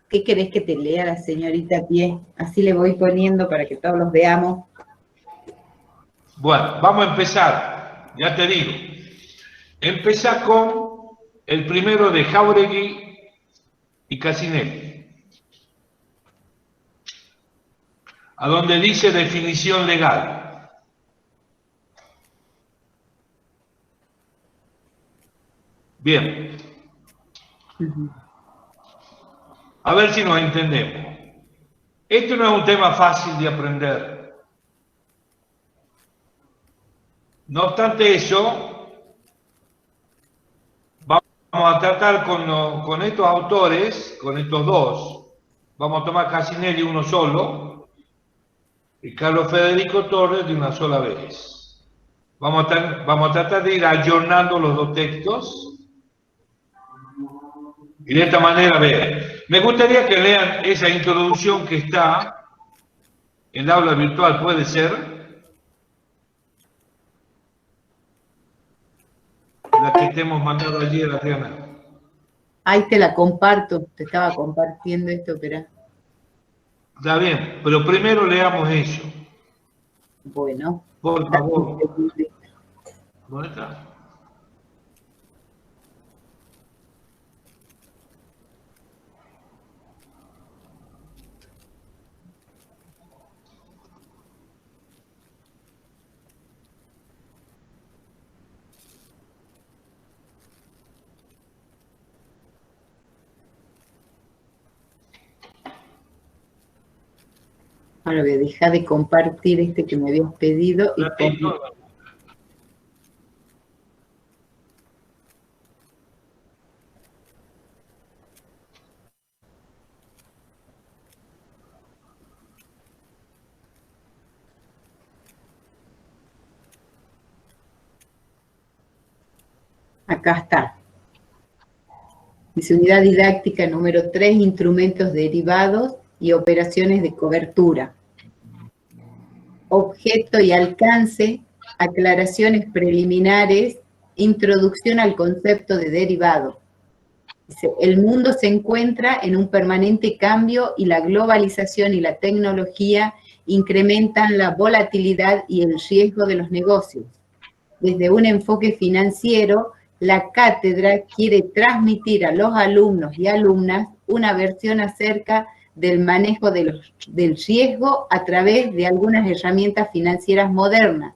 ¿Qué querés que te lea la señorita Pie? Así le voy poniendo para que todos los veamos. Bueno, vamos a empezar, ya te digo. Empezá con el primero de Jáuregui y Cassinelli, a donde dice definición legal. Bien. A ver si nos entendemos. Esto no es un tema fácil de aprender. No obstante eso, vamos a tratar con estos autores, con estos dos. Vamos a tomar Cassinelli uno solo y Carlos Federico Torres de una sola vez. Vamos a tratar de ir ayornando los dos textos. Y de esta manera, vean. Me gustaría que lean esa introducción que está en el aula virtual, puede ser. La que te hemos mandado ayer, Adriana. Ahí te la comparto, te estaba compartiendo esto, pero... Está bien, pero primero leamos eso. Bueno. Por favor. ¿Dónde está? Ahora voy a dejar de compartir este que me habías pedido y pongo... Acá está. Dice unidad didáctica número 3, instrumentos derivados y operaciones de cobertura. Objeto y alcance, aclaraciones preliminares, introducción al concepto de derivado. Dice, el mundo se encuentra en un permanente cambio y la globalización y la tecnología incrementan la volatilidad y el riesgo de los negocios. Desde un enfoque financiero, la cátedra quiere transmitir a los alumnos y alumnas una versión acerca del manejo del riesgo a través de algunas herramientas financieras modernas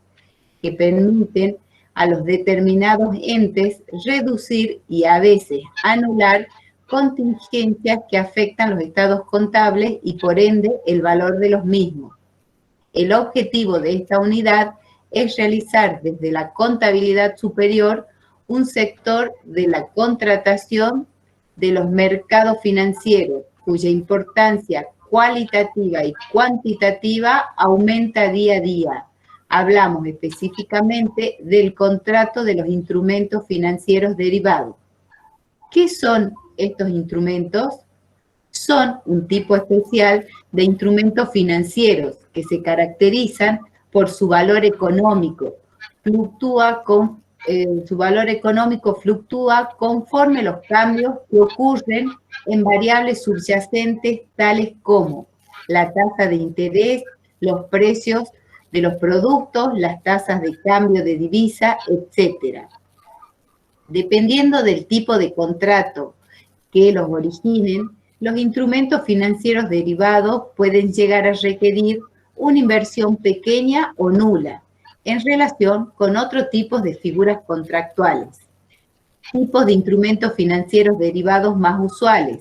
que permiten a los determinados entes reducir y a veces anular contingencias que afectan los estados contables y por ende el valor de los mismos. El objetivo de esta unidad es realizar desde la contabilidad superior un sector de la contratación de los mercados financieros, cuya importancia cualitativa y cuantitativa aumenta día a día. Hablamos específicamente del contrato de los instrumentos financieros derivados. ¿Qué son estos instrumentos? Son un tipo especial de instrumentos financieros que se caracterizan por su valor económico. Su valor económico fluctúa conforme los cambios que ocurren en variables subyacentes tales como la tasa de interés, los precios de los productos, las tasas de cambio de divisa, etc. Dependiendo del tipo de contrato que los originen, los instrumentos financieros derivados pueden llegar a requerir una inversión pequeña o nula en relación con otros tipos de figuras contractuales. Tipos de instrumentos financieros derivados más usuales.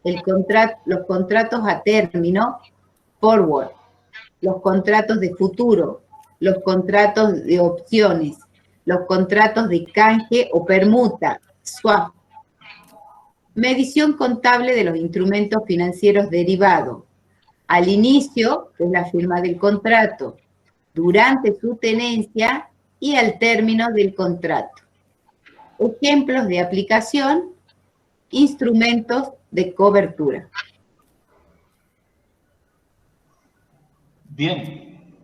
Los contratos a término, forward, los contratos de futuro, los contratos de opciones, los contratos de canje o permuta, swap. Medición contable de los instrumentos financieros derivados. Al inicio, que es la firma del contrato, durante su tenencia y al término del contrato. Ejemplos de aplicación, instrumentos de cobertura. Bien.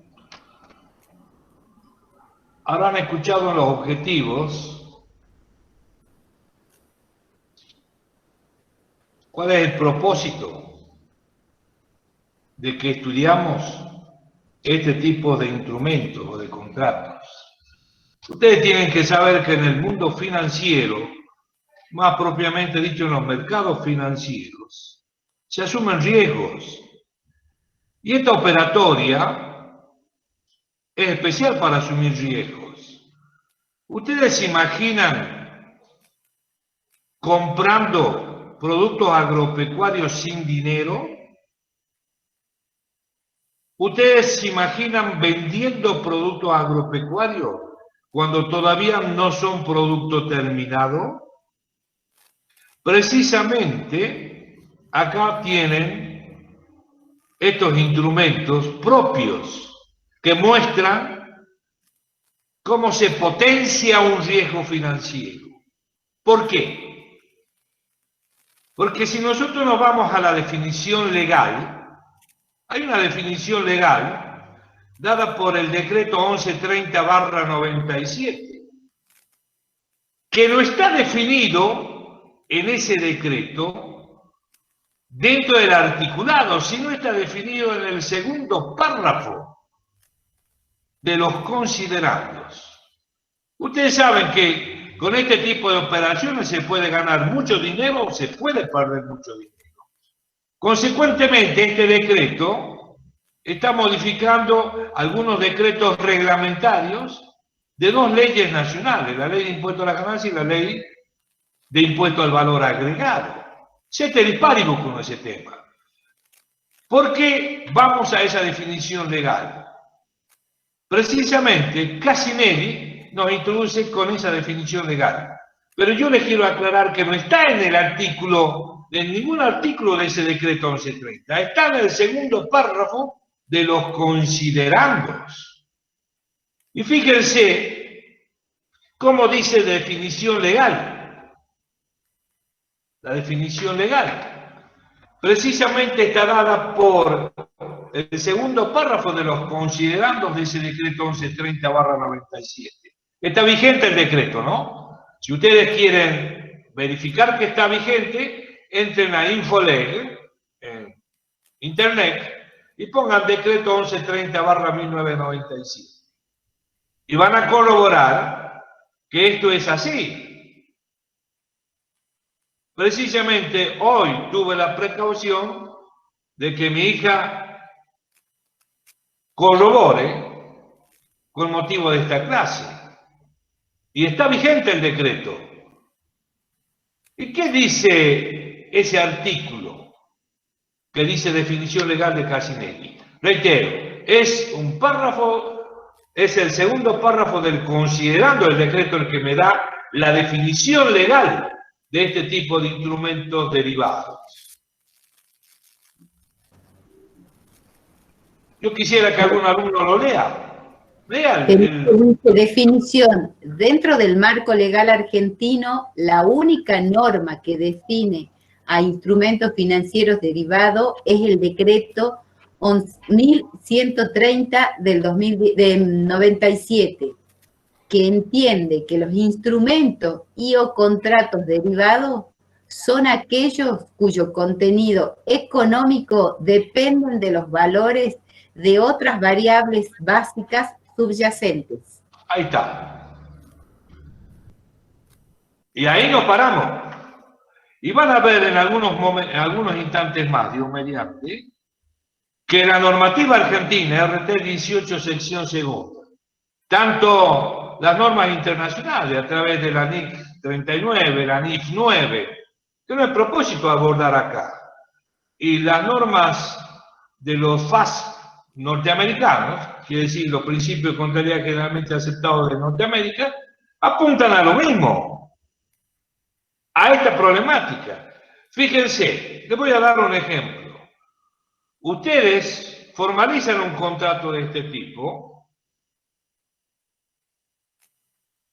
Ahora han escuchado los objetivos. ¿Cuál es el propósito de que estudiamos este tipo de instrumentos o de contratos? Ustedes tienen que saber que en el mundo financiero, más propiamente dicho en los mercados financieros, se asumen riesgos. Y esta operatoria es especial para asumir riesgos. ¿Ustedes se imaginan comprando productos agropecuarios sin dinero? ¿Ustedes se imaginan vendiendo productos agropecuarios cuando todavía no son producto terminado? Precisamente acá tienen estos instrumentos propios que muestran cómo se potencia un riesgo financiero. ¿Por qué? Porque si nosotros nos vamos a la definición legal, hay una definición legal dada por el decreto 1130/97, que no está definido en ese decreto dentro del articulado, sino está definido en el segundo párrafo de los considerandos. Ustedes saben que con este tipo de operaciones se puede ganar mucho dinero o se puede perder mucho dinero. Consecuentemente, este decreto está modificando algunos decretos reglamentarios de dos leyes nacionales, la ley de impuesto a la ganancia y la ley de impuesto al valor agregado. Ceteris paribus con ese tema. ¿Por qué vamos a esa definición legal? Precisamente, Cassinelli nos introduce con esa definición legal. Pero yo les quiero aclarar que no está en el artículo, en ningún artículo de ese decreto 1130. Está en el segundo párrafo de los considerandos. Y fíjense cómo dice definición legal. La definición legal precisamente está dada por el segundo párrafo de los considerandos de ese decreto 1130/97. Está vigente el decreto, ¿no? Si ustedes quieren verificar que está vigente, entren a Infoleg en internet y pongan decreto 1130/1997. Y van a corroborar que esto es así. Precisamente hoy tuve la precaución de que mi hija corrobore con motivo de esta clase. Y está vigente el decreto. ¿Y qué dice ese artículo que dice definición legal de Cassinelli? Reitero, es un párrafo, es el segundo párrafo del considerando el decreto el que me da la definición legal de este tipo de instrumentos derivados. Yo quisiera que algún alumno lo lea. Definición. Dentro del marco legal argentino, la única norma que define a instrumentos financieros derivados es el decreto 1130 del 97, que entiende que los instrumentos y o contratos derivados son aquellos cuyo contenido económico dependen de los valores de otras variables básicas subyacentes. Ahí está. Y ahí nos paramos. Y van a ver en algunos instantes más, Dios mediante, que la normativa argentina, RT 18, sección segunda, tanto las normas internacionales a través de la NIC 39, la NIF 9, que no es propósito abordar acá, y las normas de los FAS norteamericanos, quiere decir los principios de contabilidad generalmente aceptados de Norteamérica, apuntan a lo mismo, a esta problemática. Fíjense, les voy a dar un ejemplo. Ustedes formalizan un contrato de este tipo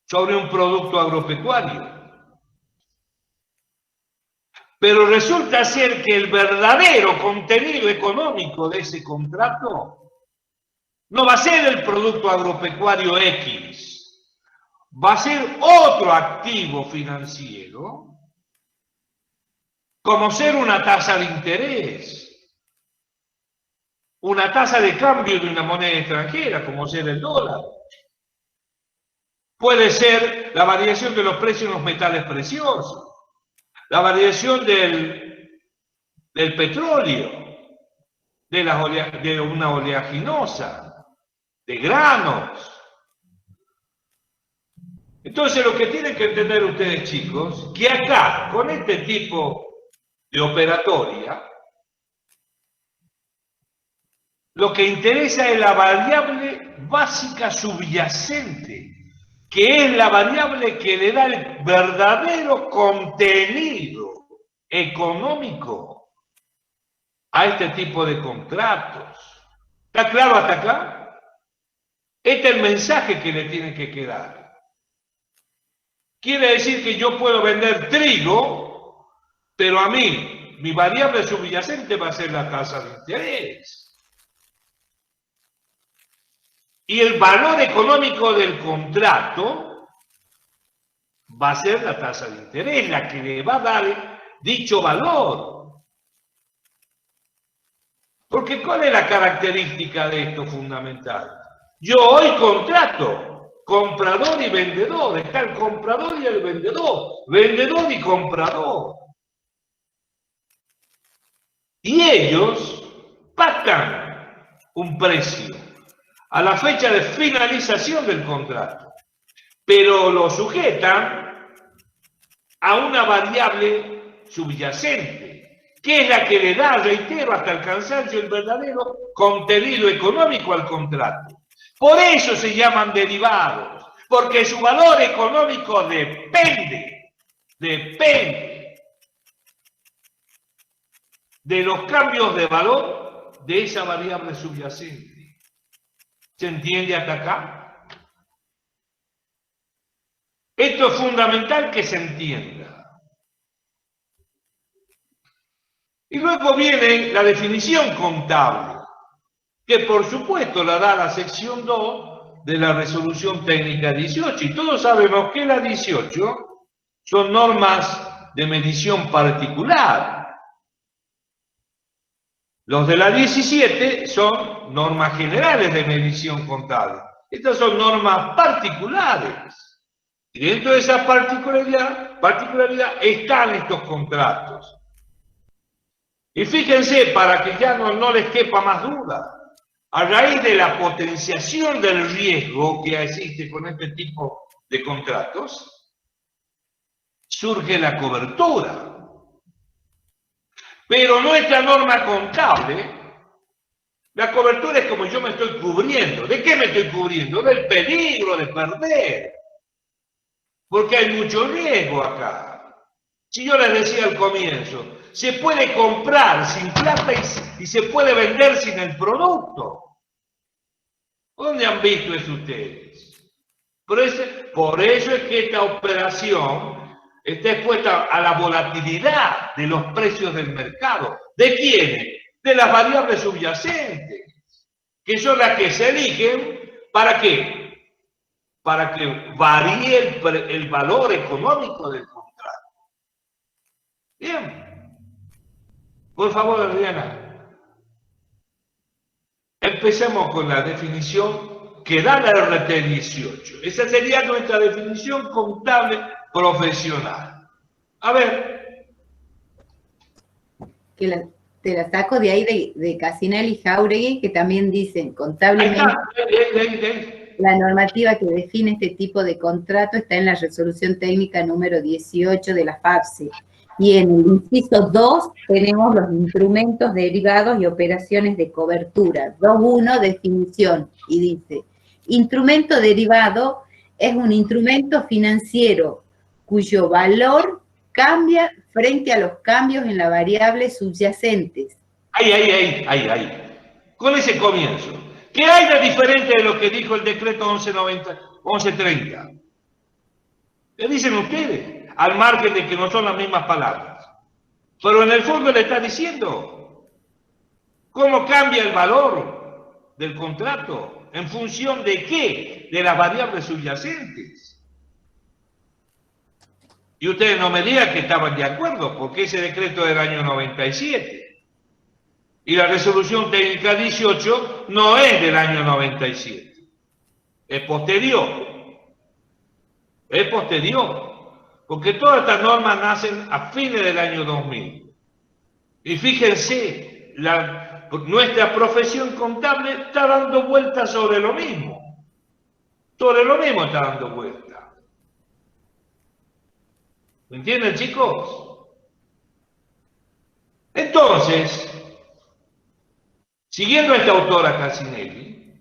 sobre un producto agropecuario, pero resulta ser que el verdadero contenido económico de ese contrato no va a ser el producto agropecuario X, va a ser otro activo financiero como ser una tasa de interés, una tasa de cambio de una moneda extranjera, como ser el dólar. Puede ser la variación de los precios de los metales preciosos, la variación del petróleo, de una oleaginosa, de granos. Entonces lo que tienen que entender ustedes, chicos, que acá, con este tipo de operatoria, lo que interesa es la variable básica subyacente, que es la variable que le da el verdadero contenido económico a este tipo de contratos. ¿Está claro hasta acá? Este es el mensaje que le tiene que quedar. Quiere decir que yo puedo vender trigo, pero a mí, mi variable subyacente va a ser la tasa de interés. Y el valor económico del contrato va a ser la tasa de interés, la que le va a dar dicho valor. Porque ¿cuál es la característica de esto fundamental? Yo hoy contrato comprador y vendedor, está el comprador y el vendedor y comprador. Y ellos pactan un precio a la fecha de finalización del contrato, pero lo sujetan a una variable subyacente, que es la que le da, reitero, hasta el cansancio el verdadero contenido económico al contrato. Por eso se llaman derivados, porque su valor económico depende de los cambios de valor de esa variable subyacente. ¿Se entiende hasta acá? Esto es fundamental que se entienda. Y luego viene la definición contable, que por supuesto la da la sección 2 de la resolución técnica 18. Y todos sabemos que la 18 son normas de medición particular. Los de la 17 son normas generales de medición contable. Estas son normas particulares. Y dentro de esa particularidad están estos contratos. Y fíjense, para que ya no les quepa más duda, a raíz de la potenciación del riesgo que existe con este tipo de contratos, surge la cobertura. Pero nuestra norma contable, la cobertura es como yo me estoy cubriendo. ¿De qué me estoy cubriendo? Del peligro de perder. Porque hay mucho riesgo acá. Si yo les decía al comienzo, se puede comprar sin plata y se puede vender sin el producto. ¿Dónde han visto eso ustedes? Por eso es que esta operación está expuesta a la volatilidad de los precios del mercado. ¿De quiénes? De las variables subyacentes, que son las que se eligen. ¿Para qué? Para que varíe el valor económico del contrato. Bien. Por favor, Adriana. Empecemos con la definición que da la RT18. Esa sería nuestra definición contable profesional. A ver. Te la saco de ahí de Casinelli y Jáuregui, que también dicen contablemente. La normativa que define este tipo de contrato está en la resolución técnica número 18 de la FAPSE. Y en el inciso 2 tenemos los instrumentos derivados y operaciones de cobertura. 2.1, definición, y dice, instrumento derivado es un instrumento financiero cuyo valor cambia frente a los cambios en las variables subyacentes. Ahí. Con ese comienzo. ¿Qué hay de diferente de lo que dijo el decreto 1130? ¿Qué dicen ustedes? Al margen de que no son las mismas palabras. Pero en el fondo le está diciendo cómo cambia el valor del contrato en función de qué, de las variables subyacentes. Y ustedes no me digan que estaban de acuerdo, porque ese decreto es del año 97. Y la resolución técnica 18 no es del año 97. Es posterior. Es posterior. Porque todas estas normas nacen a fines del año 2000. Y fíjense, nuestra profesión contable está dando vueltas sobre lo mismo. Sobre lo mismo está dando vueltas. ¿Me entienden, chicos? Entonces, siguiendo a esta autora Cassinelli,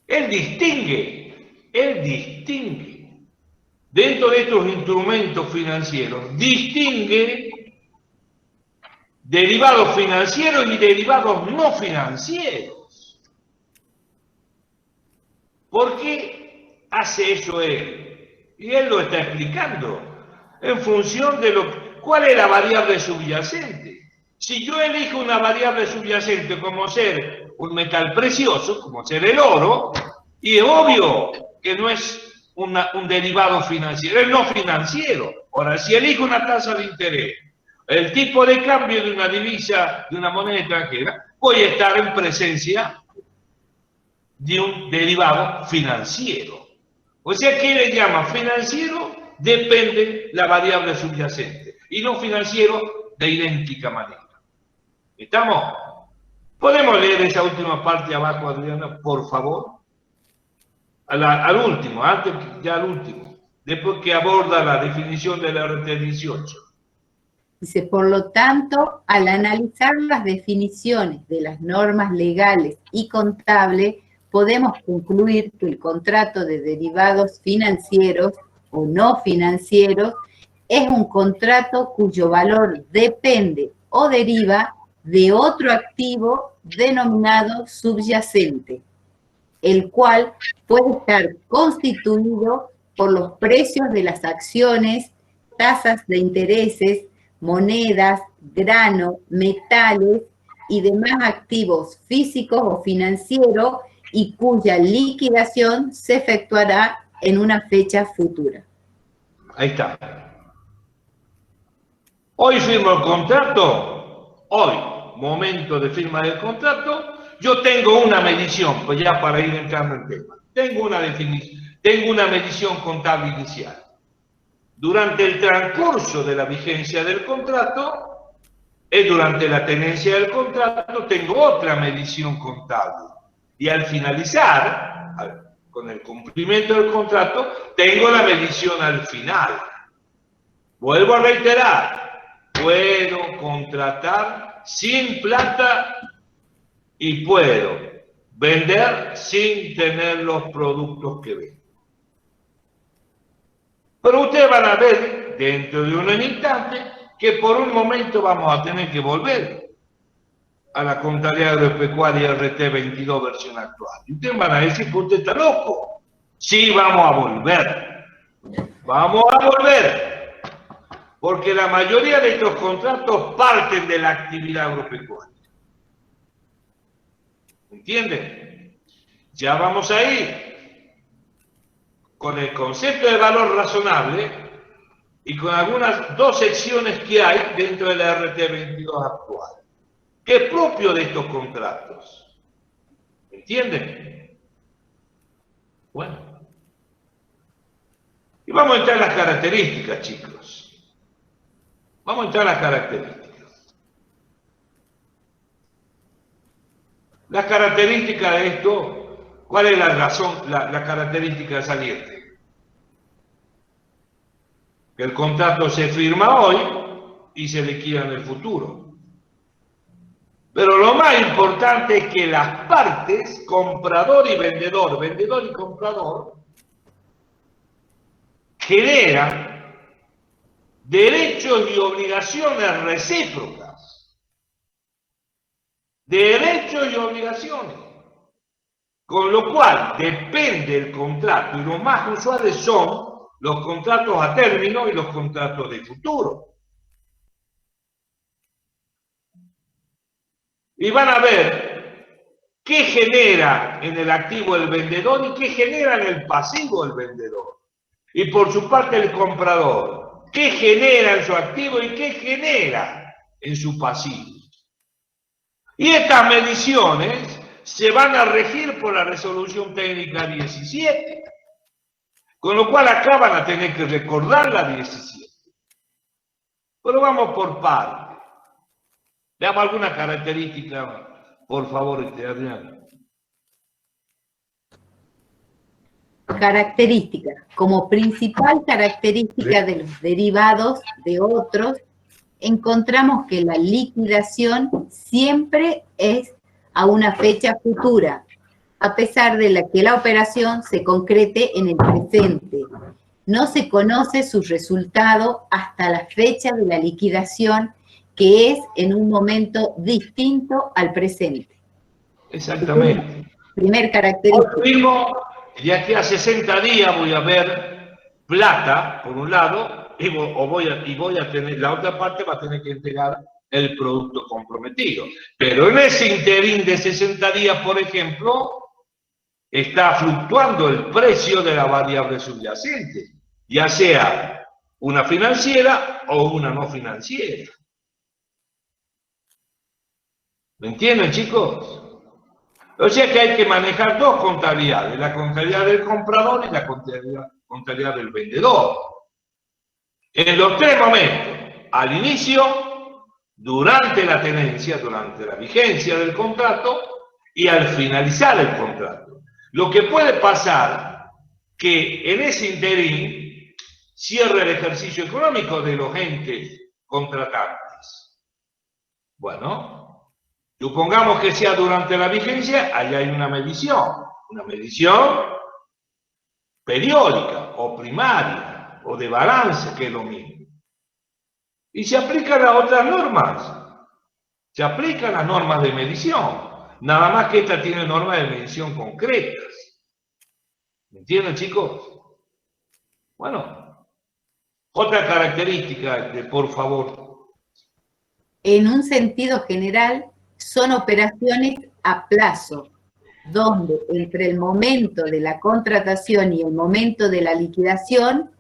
él distingue, dentro de estos instrumentos financieros, distingue derivados financieros y derivados no financieros. ¿Por qué hace eso él? Y él lo está explicando en función de cuál es la variable subyacente. Si yo elijo una variable subyacente como ser un metal precioso, como ser el oro, y es obvio que no es un derivado financiero, es no financiero. Ahora, si elijo una tasa de interés, el tipo de cambio de una divisa, de una moneda extranjera, voy a estar en presencia de un derivado financiero. O sea, ¿qué le llama financiero? Depende la variable subyacente. Y no financiero de idéntica manera. ¿Estamos? ¿Podemos leer esa última parte abajo, Adriana, por favor? Al último, antes ya al último. Después que aborda la definición del RT18. Dice, por lo tanto, al analizar las definiciones de las normas legales y contables, podemos concluir que el contrato de derivados financieros o no financieros es un contrato cuyo valor depende o deriva de otro activo denominado subyacente, el cual puede estar constituido por los precios de las acciones, tasas de intereses, monedas, grano, metales y demás activos físicos o financieros y cuya liquidación se efectuará en una fecha futura. Ahí está. Hoy firmo el contrato, hoy, momento de firma del contrato, yo tengo una medición, pues ya para ir entrando en tema, tengo una definición, tengo una medición contable inicial. Durante el transcurso de la vigencia del contrato, durante la tenencia del contrato, tengo otra medición contable. Y al finalizar, con el cumplimiento del contrato, tengo la medición al final. Vuelvo a reiterar, puedo contratar sin plata y puedo vender sin tener los productos que vendo. Pero ustedes van a ver dentro de un instante que por un momento vamos a tener que volver a la contabilidad agropecuaria RT22 versión actual. Y ustedes van a decir que usted está loco. Sí, vamos a volver. Vamos a volver. Porque la mayoría de estos contratos parten de la actividad agropecuaria. ¿Entienden? Ya vamos a ir con el concepto de valor razonable y con algunas dos secciones que hay dentro de la RT22 actual, que es propio de estos contratos. ¿Entienden? Bueno. Y vamos a entrar en las características, chicos. Vamos a entrar en las características. Las características de esto, ¿cuál es la razón, la característica saliente? Que el contrato se firma hoy y se liquida en el futuro. Pero lo más importante es que las partes, comprador y vendedor y comprador, generan derechos y obligaciones recíprocas. Derechos y obligaciones. Con lo cual depende el contrato, y los más usuales son los contratos a término y los contratos de futuro. Y van a ver qué genera en el activo el vendedor y qué genera en el pasivo el vendedor. Y por su parte el comprador. qué genera en su activo y qué genera en su pasivo. Y estas mediciones se van a regir por la resolución técnica 17, con lo cual acá van a tener que recordar la 17. Pero vamos por partes. Veamos alguna característica, por favor, Adriana. Característica. Como principal característica de los derivados de otros, encontramos que la liquidación siempre es a una fecha futura, a pesar de que la operación se concrete en el presente. No se conoce su resultado hasta la fecha de la liquidación, que es en un momento distinto al presente. Exactamente. Primer característica. Hoy mismo, de aquí a 60 días voy a ver plata, por un lado, y voy a tener, la otra parte va a tener que entregar el producto comprometido. Pero en ese interín de 60 días, por ejemplo, está fluctuando el precio de la variable subyacente, ya sea una financiera o una no financiera. ¿Me entienden, chicos? O sea que hay que manejar dos contabilidades, la contabilidad del comprador y la contabilidad del vendedor. En los tres momentos, al inicio, durante la tenencia, durante la vigencia del contrato y al finalizar el contrato. Lo que puede pasar que en ese interín cierre el ejercicio económico de los entes contratantes. Bueno, supongamos que sea durante la vigencia, allá hay una medición periódica o primaria o de balance, que es lo mismo. Y se aplican las otras normas, se aplican las normas de medición, nada más que esta tiene normas de medición concretas. ¿Me entienden, chicos? Bueno, otra característica, por favor. En un sentido general, son operaciones a plazo, donde entre el momento de la contratación y el momento de la liquidación,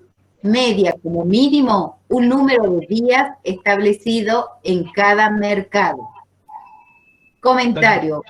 media como mínimo un número de días establecido en cada mercado. Comentario.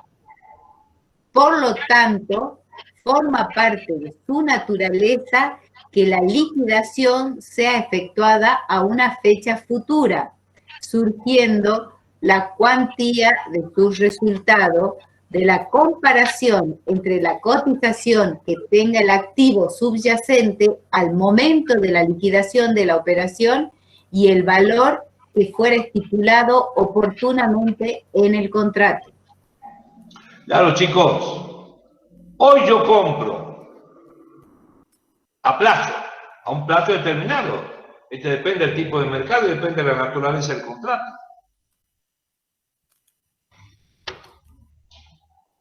Por lo tanto, forma parte de su naturaleza que la liquidación sea efectuada a una fecha futura, surgiendo la cuantía de su resultado de la comparación entre la cotización que tenga el activo subyacente al momento de la liquidación de la operación y el valor que fuera estipulado oportunamente en el contrato. Claro, chicos, hoy yo compro a plazo, a un plazo determinado. Este depende del tipo de mercado y depende de la naturaleza del contrato.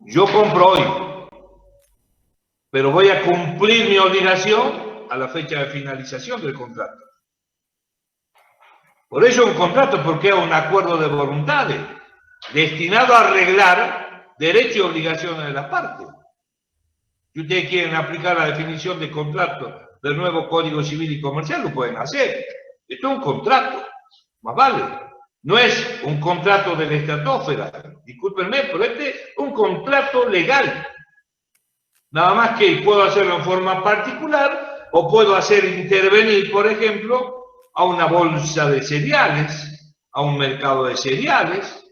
Yo compro hoy, pero voy a cumplir mi obligación a la fecha de finalización del contrato. Por eso un contrato, porque es un acuerdo de voluntades, destinado a arreglar derechos y obligaciones de las partes. Si ustedes quieren aplicar la definición de contrato del nuevo Código Civil y Comercial, lo pueden hacer. Esto es un contrato, más vale. No es un contrato de la estratosfera, discúlpenme, pero este es un contrato legal. Nada más que puedo hacerlo en forma particular o puedo hacer intervenir, por ejemplo, a una bolsa de cereales, a un mercado de cereales,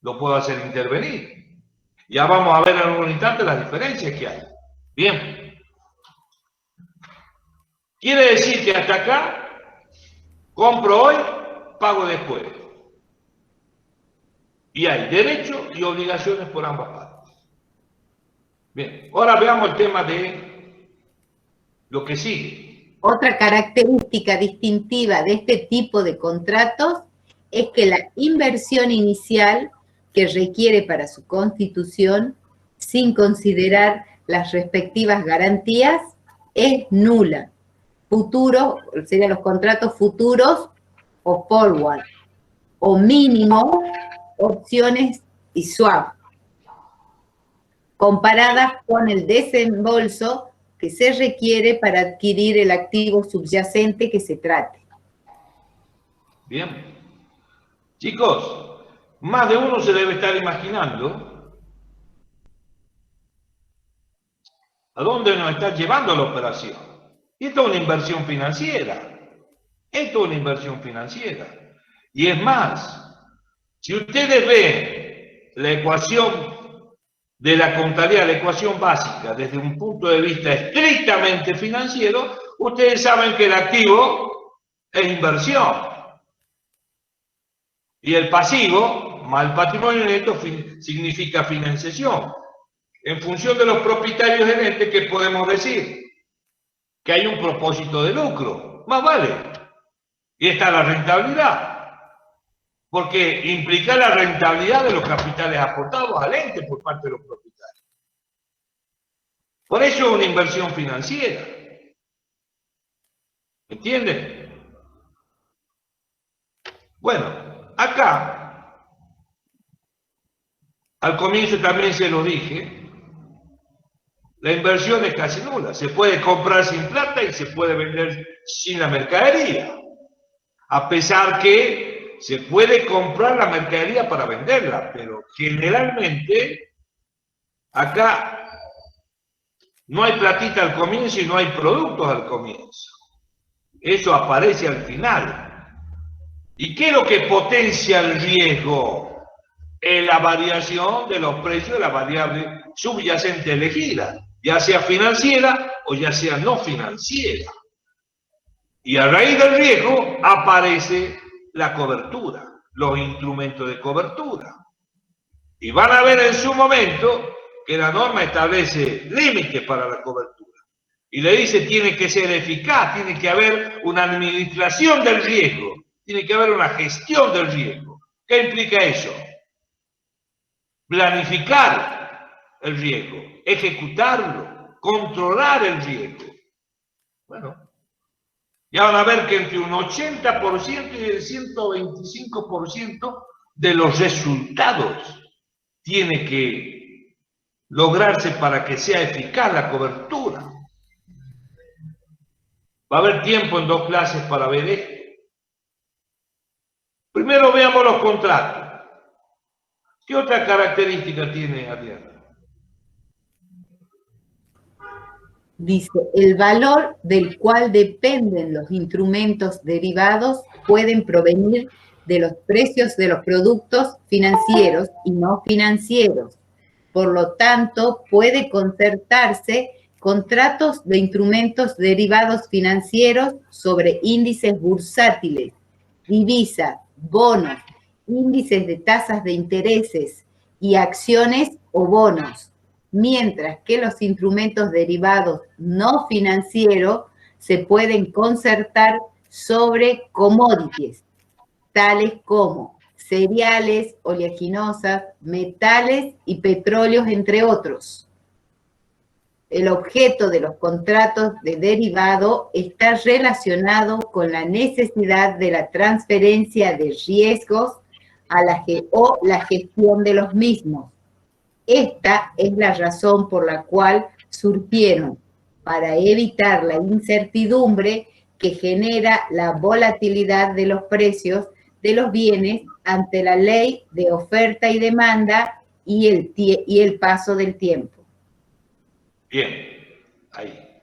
lo puedo hacer intervenir. Ya vamos a ver en un instante las diferencias que hay. Bien. Quiere decir que hasta acá, compro hoy, pago después. Y hay derechos y obligaciones por ambas partes. Bien, ahora veamos el tema de lo que sigue. Otra característica distintiva de este tipo de contratos es que la inversión inicial que requiere para su constitución, sin considerar las respectivas garantías, es nula. Futuro, serían los contratos futuros o forward, o mínimo, opciones y swap, comparadas con el desembolso que se requiere para adquirir el activo subyacente que se trate. Bien. Chicos, más de uno se debe estar imaginando a dónde nos está llevando la operación. Y esto es una inversión financiera. Esto es una inversión financiera. Y es más, si ustedes ven la ecuación de la contabilidad, la ecuación básica, desde un punto de vista estrictamente financiero, ustedes saben que el activo es inversión. Y el pasivo, más el patrimonio neto, significa financiación. En función de los propietarios gerentes, ¿qué podemos decir? Que hay un propósito de lucro. Más vale. Y está la rentabilidad. Porque implica la rentabilidad de los capitales aportados al ente por parte de los propietarios. Por eso es una inversión financiera. ¿Entienden? Bueno, acá, al comienzo también se lo dije, la inversión es casi nula. Se puede comprar sin plata y se puede vender sin la mercadería. A pesar que se puede comprar la mercadería para venderla, pero generalmente acá no hay platita al comienzo y no hay productos al comienzo. Eso aparece al final. ¿Y qué es lo que potencia el riesgo? Es la variación de los precios de la variable subyacente elegida, ya sea financiera o ya sea no financiera. Y a raíz del riesgo aparece la cobertura, los instrumentos de cobertura. Y van a ver en su momento que la norma establece límites para la cobertura. Y le dice tiene que ser eficaz, tiene que haber una administración del riesgo, tiene que haber una gestión del riesgo. ¿Qué implica eso? Planificar el riesgo, ejecutarlo, controlar el riesgo. Bueno, ya van a ver que entre un 80% y el 125% de los resultados tiene que lograrse para que sea eficaz la cobertura. Va a haber tiempo en 2 clases para ver esto. Primero veamos los contratos. ¿Qué otra característica tiene, Adriana? Dice, el valor del cual dependen los instrumentos derivados pueden provenir de los precios de los productos financieros y no financieros. Por lo tanto, puede concertarse contratos de instrumentos derivados financieros sobre índices bursátiles, divisas, bonos, índices de tasas de intereses y acciones o bonos, mientras que los instrumentos derivados no financieros se pueden concertar sobre commodities, tales como cereales, oleaginosas, metales y petróleos, entre otros. El objeto de los contratos de derivado está relacionado con la necesidad de la transferencia de riesgos o la gestión de los mismos. Esta es la razón por la cual surgieron, para evitar la incertidumbre que genera la volatilidad de los precios de los bienes ante la ley de oferta y demanda y el paso del tiempo. Bien, ahí.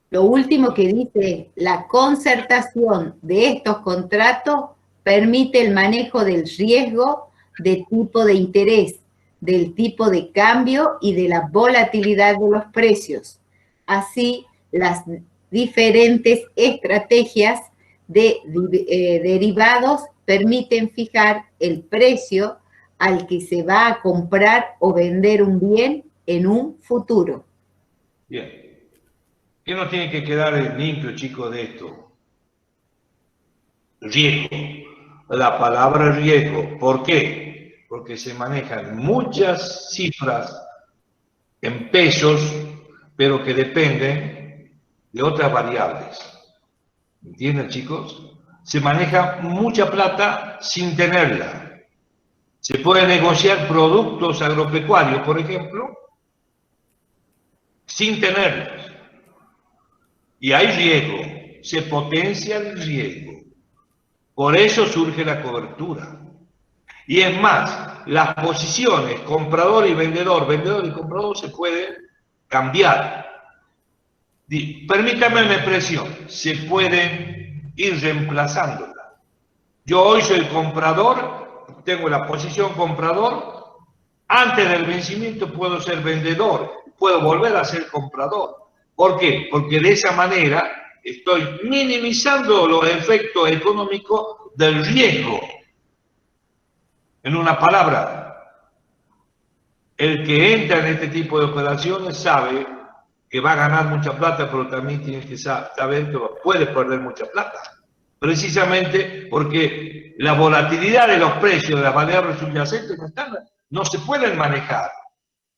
Lo último que dice es, la concertación de estos contratos permite el manejo del riesgo de tipo de interés, del tipo de cambio y de la volatilidad de los precios. Así, las diferentes estrategias de derivados permiten fijar el precio al que se va a comprar o vender un bien en un futuro. Bien. ¿Qué nos tiene que quedar limpio, chicos, de esto? Riesgo. La palabra riesgo. ¿Por qué? Porque se manejan muchas cifras en pesos, pero que dependen de otras variables. ¿Entienden, chicos? Se maneja mucha plata sin tenerla. Se puede negociar productos agropecuarios, por ejemplo, sin tenerlos. Y hay riesgo, se potencia el riesgo. Por eso surge la cobertura. Y es más, las posiciones comprador y vendedor y comprador se pueden cambiar. Permítame una expresión, se pueden ir reemplazándola. Yo hoy soy comprador, tengo la posición comprador, antes del vencimiento puedo ser vendedor, puedo volver a ser comprador. ¿Por qué? Porque de esa manera estoy minimizando los efectos económicos del riesgo. En una palabra, el que entra en este tipo de operaciones sabe que va a ganar mucha plata, pero también tiene que saber que puede perder mucha plata. Precisamente porque la volatilidad de los precios de las variables subyacentes no se pueden manejar.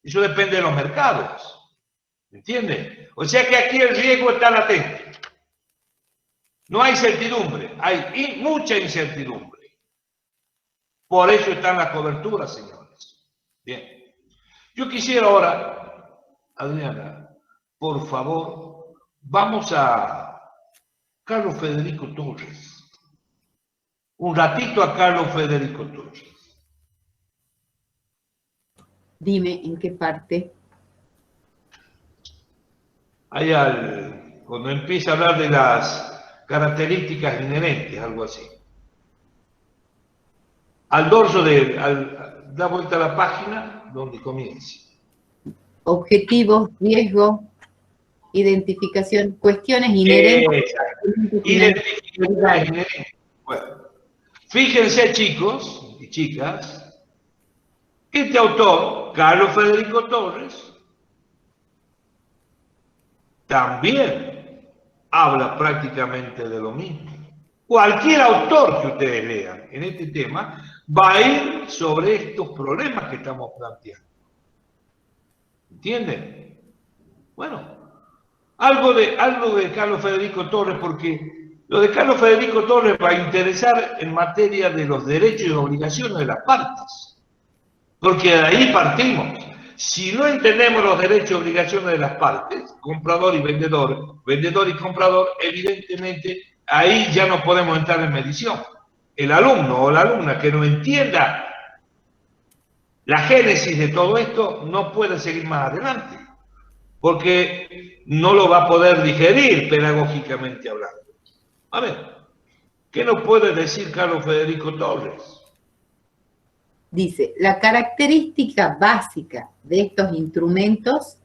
Eso depende de los mercados. ¿Entiende? O sea que aquí el riesgo está latente. No hay certidumbre, hay mucha incertidumbre. Por eso están las coberturas, señores. Bien. Yo quisiera ahora, Adriana, por favor, vamos a Carlos Federico Torres. Un ratito a Carlos Federico Torres. Dime en qué parte. Cuando empieza a hablar de las características inherentes, algo así. Al dorso da vuelta a la página donde comience. Objetivos, riesgo, identificación, cuestiones inherentes. Identificaciones inherentes. Bueno, fíjense, chicos y chicas, este autor, Carlos Federico Torres, también habla prácticamente de lo mismo. Cualquier autor que ustedes lean en este tema va a ir sobre estos problemas que estamos planteando. ¿Entienden? Bueno, algo de Carlos Federico Torres, porque lo de Carlos Federico Torres va a interesar en materia de los derechos y obligaciones de las partes. Porque de ahí partimos. Si no entendemos los derechos y obligaciones de las partes, comprador y vendedor y comprador, evidentemente ahí ya no podemos entrar en medición. El alumno o la alumna que no entienda la génesis de todo esto no puede seguir más adelante, porque no lo va a poder digerir pedagógicamente hablando. A ver, ¿qué nos puede decir Carlos Federico Torres? Dice, la característica básica de estos instrumentos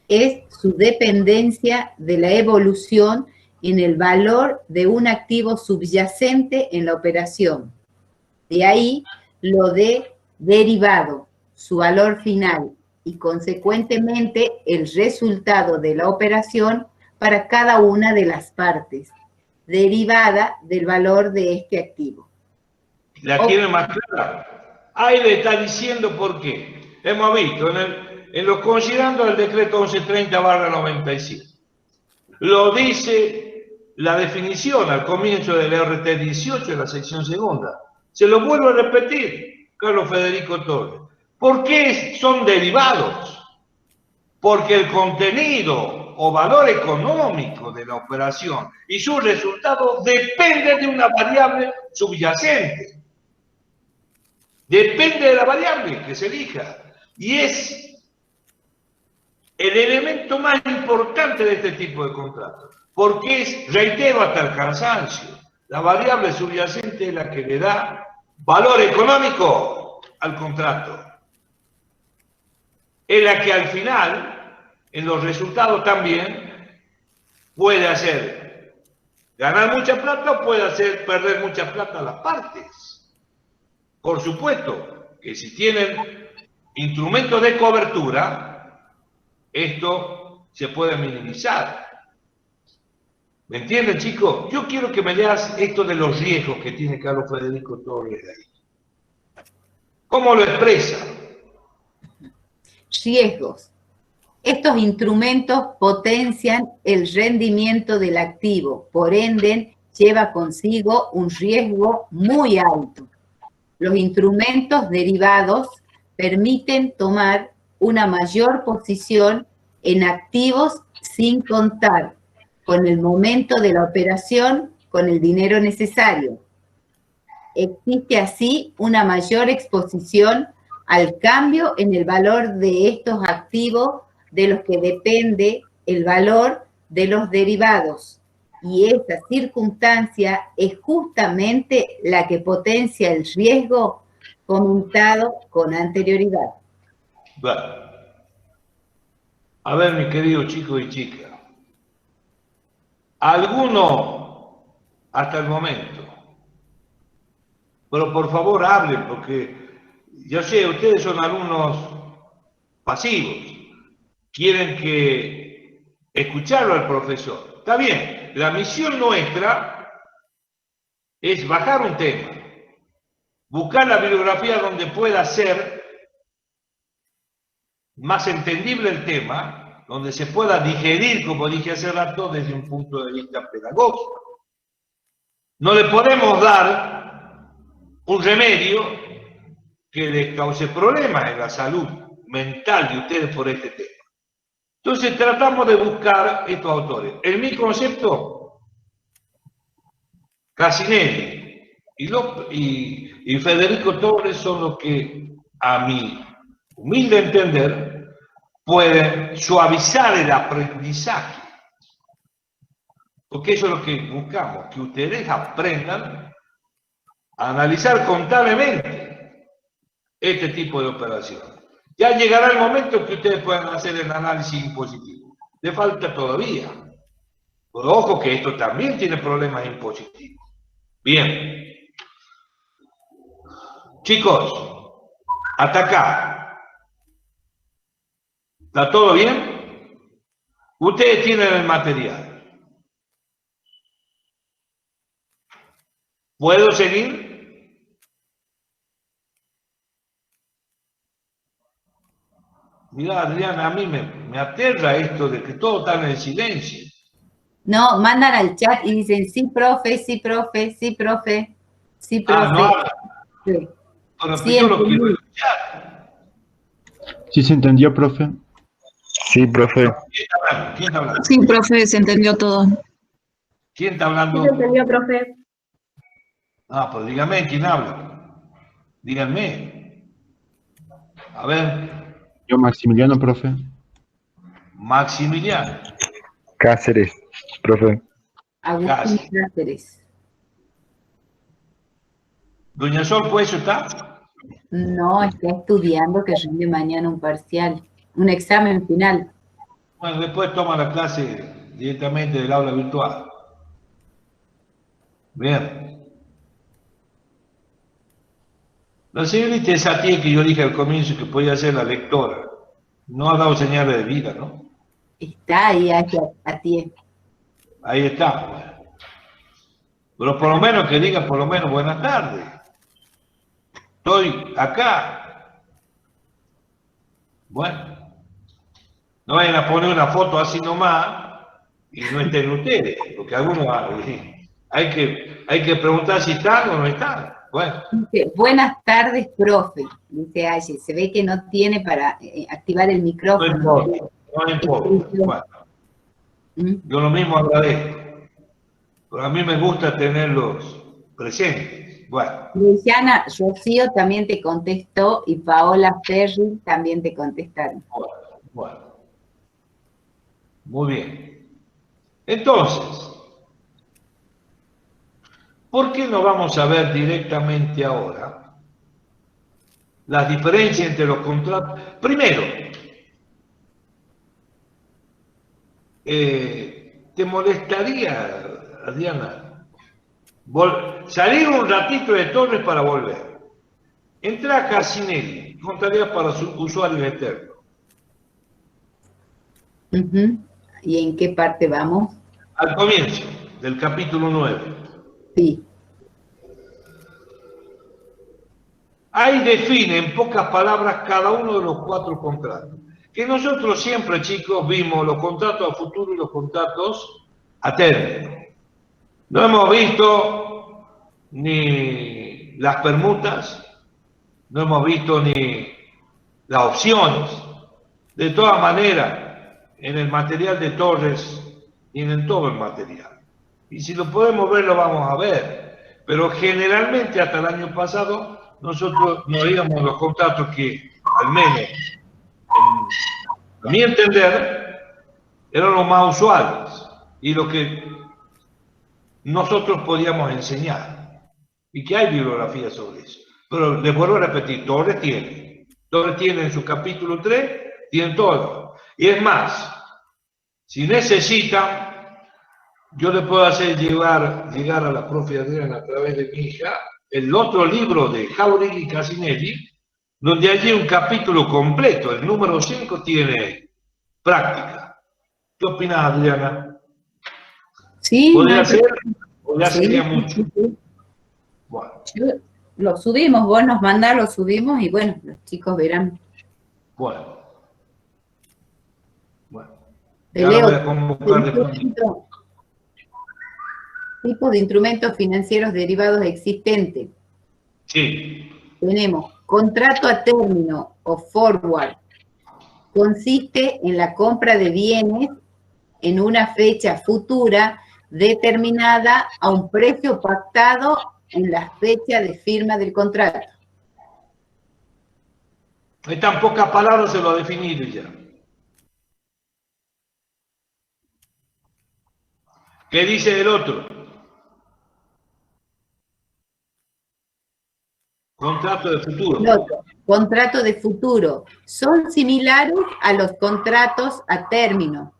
es su dependencia de la evolución en el valor de un activo subyacente en la operación. De ahí lo de derivado, su valor final y consecuentemente el resultado de la operación para cada una de las partes, derivada del valor de este activo. ¿La tiene más clara? Ahí le está diciendo por qué. Hemos visto en los considerando el decreto 1130/97. Lo dice la definición al comienzo del RT 18 de la sección segunda. Se lo vuelvo a repetir, Carlos Federico Torres. ¿Por qué son derivados? Porque el contenido o valor económico de la operación y su resultado depende de una variable subyacente. Depende de la variable que se elija. Y es el elemento más importante de este tipo de contratos. Porque es, reitero hasta el cansancio, la variable subyacente es la que le da valor económico al contrato. Es la que al final, en los resultados también, puede hacer ganar mucha plata o puede hacer perder mucha plata a las partes. Por supuesto que si tienen instrumentos de cobertura, esto se puede minimizar. ¿Me entienden, chicos? Yo quiero que me leas esto de los riesgos que tiene Carlos Federico Torres ahí. ¿Cómo lo expresa? Riesgos. Estos instrumentos potencian el rendimiento del activo, por ende, lleva consigo un riesgo muy alto. Los instrumentos derivados permiten tomar una mayor posición en activos sin contar con el momento de la operación con el dinero necesario. existe así una mayor exposición al cambio en el valor de estos activos de los que depende el valor de los derivados. Y esa circunstancia es justamente la que potencia el riesgo comentado con anterioridad. Bueno, a ver, mi querido chico y chica, alguno hasta el momento, pero por favor hablen, porque yo sé, ustedes son alumnos pasivos, quieren que escucharlo al profesor. Está bien, la misión nuestra es bajar un tema, buscar la bibliografía donde pueda ser más entendible el tema, donde se pueda digerir, como dije hace rato, desde un punto de vista pedagógico. No le podemos dar un remedio que les cause problemas en la salud mental de ustedes por este tema. Entonces tratamos de buscar estos autores. En mi concepto, Cassinelli y Federico Torres son los que, a mi humilde entender, pueden suavizar el aprendizaje. Porque eso es lo que buscamos, que ustedes aprendan a analizar contablemente este tipo de operaciones. Ya llegará el momento que ustedes puedan hacer el análisis impositivo. Le falta todavía. Pero ojo que esto también tiene problemas impositivos. Bien. Chicos, hasta acá. ¿Está todo bien? Ustedes tienen el material. ¿Puedo seguir? Mira, Adriana, a mí me aterra esto de que todos están en silencio. No, mandan al chat y dicen, sí, profe, sí, profe, sí, profe, sí, profe. Ah, no habla. Sí. Pero Sí, yo lo quiero entendí. escuchar. ¿Sí se entendió, profe? Sí, profe. ¿Quién está hablando? ¿Quién está hablando? Sí, profe, se entendió todo. ¿Quién está hablando? Sí, se entendió, profe. Ah, pues dígame quién habla. Díganme. A ver, Yo, Maximiliano, profe. Maximiliano. Cáceres, profe. Agustín Cáceres. Doña Sol, ¿pues está? No, está estudiando que rinde mañana un parcial, un examen final. Bueno, después toma la clase directamente del aula virtual. Bien. La señorita Satie, que yo dije al comienzo que podía ser la lectora, no ha dado señales de vida, ¿no? Está ahí a ti. Ahí está. Pues. Pero por lo menos que diga por lo menos buenas tardes. Estoy acá. Bueno. No vayan a poner una foto así nomás y no estén ustedes, porque algunos hay que preguntar si están o no están. Bueno. Dice, buenas tardes, profe. Dice Aye, se ve que no tiene para activar el micrófono. No importa. Bueno. Yo lo mismo agradezco. Pero a mí me gusta tenerlos presentes. Bueno. Luciana Rocío también te contestó y Paola Ferri también te contestaron. Bueno. Muy bien. Entonces, ¿por qué no vamos a ver directamente ahora las diferencias entre los contratos? Primero, ¿te molestaría, Adriana, salir un ratito de Torres para volver? Entra a Cassinelli, contaría para su usuario externo. ¿Y en qué parte vamos? Al comienzo del capítulo 9. Sí. Ahí define en pocas palabras cada uno de los 4 contratos. Que nosotros siempre, chicos, vimos los contratos a futuro y los contratos a término. No hemos visto ni las permutas, no hemos visto ni las opciones. De todas maneras, en el material de Torres tienen todo el material. Y si lo podemos ver, lo vamos a ver. Pero generalmente hasta el año pasado nosotros no veíamos los contratos que, al menos, a mi entender, eran los más usuales y lo que nosotros podíamos enseñar. Y que hay bibliografía sobre eso. Pero les vuelvo a repetir, Torres tiene en su capítulo 3, tiene todo. Y es más, si necesitan, yo le puedo hacer llegar a la profe Adriana a través de mi hija el otro libro de Jauregui y Casinelli, donde allí un capítulo completo, el número 5, tiene práctica. ¿Qué opinas, Adriana? Sí, ¿Podría ser? ¿O ya sería sí, mucho? sí. Bueno. Lo subimos, vos nos mandás, lo subimos y bueno, los chicos verán. Bueno. Te Y ahora leo. voy a convocar después. Tipos de instrumentos financieros derivados existentes. Sí. Tenemos contrato a término o forward. Consiste en la compra de bienes en una fecha futura determinada a un precio pactado en la fecha de firma del contrato. En tan pocas palabras se lo ha definido ya. ¿Qué dice el otro? Contrato de futuro. El otro, contrato de futuro. Son similares a los contratos a término,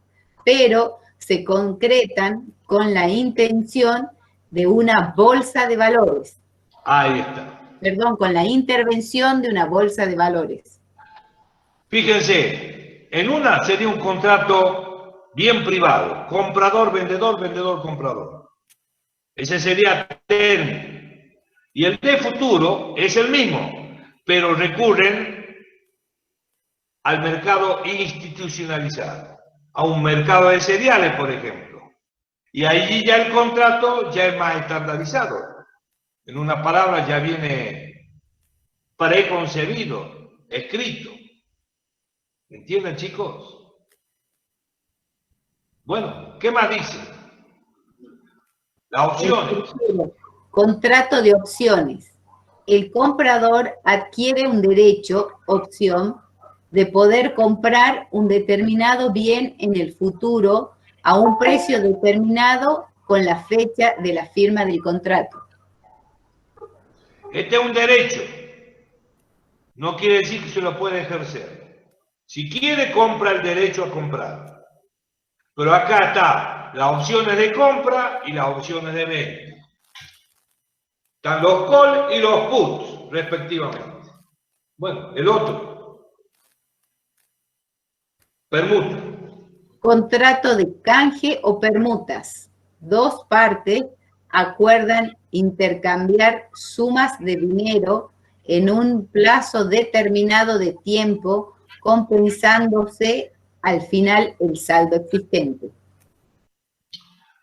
pero se concretan con la intención de una bolsa de valores. Ahí está. Perdón, con la intervención de una bolsa de valores. Fíjense, en una sería un contrato bien privado, comprador, vendedor, vendedor, comprador. Ese sería término. Y el de futuro es el mismo, pero recurren al mercado institucionalizado, a un mercado de cereales, por ejemplo. Y allí ya el contrato ya es más estandarizado. En una palabra ya viene preconcebido, escrito. ¿Entienden, chicos? Bueno, ¿qué más dice? Las opciones. Contrato de opciones. El comprador adquiere un derecho, opción, de poder comprar un determinado bien en el futuro a un precio determinado con la fecha de la firma del contrato. Este es un derecho. No quiere decir que se lo puede ejercer. Si quiere, compra el derecho a comprar. Pero acá está las opciones de compra y las opciones de venta. Están los call y los puts, respectivamente. Bueno, el otro. Permuta. Contrato de canje o permutas. Dos partes acuerdan intercambiar sumas de dinero en un plazo determinado de tiempo, compensándose al final el saldo existente.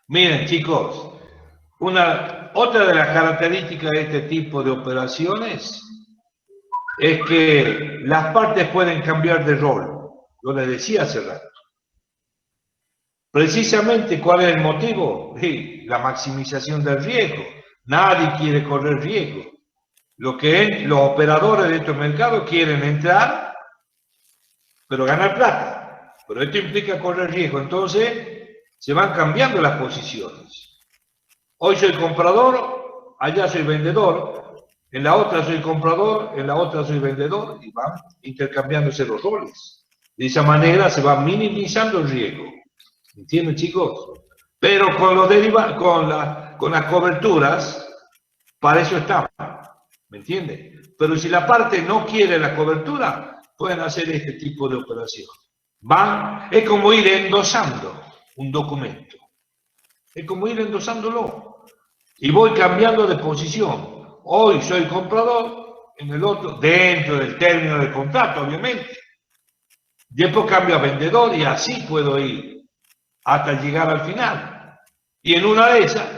Miren, chicos, otra de las características de este tipo de operaciones es que las partes pueden cambiar de rol. Yo les decía hace rato. Precisamente, ¿cuál es el motivo? Sí, la maximización del riesgo. Nadie quiere correr riesgo. Los operadores de estos mercados quieren entrar, pero ganar plata. Pero esto implica correr riesgo. Entonces, se van cambiando las posiciones. Hoy soy comprador, allá soy vendedor, en la otra soy comprador, en la otra soy vendedor, y van intercambiándose los roles. De esa manera se va minimizando el riesgo. ¿Entienden, chicos? Pero con los con las coberturas, para eso estamos. ¿Me entienden? Pero si la parte no quiere la cobertura, pueden hacer este tipo de operación. Es como ir endosando un documento. Es como ir endosándolo. Y voy cambiando de posición. Hoy soy comprador, en el otro, dentro del término del contrato, obviamente. Después cambio a vendedor y así puedo ir hasta llegar al final. Y en una de esas,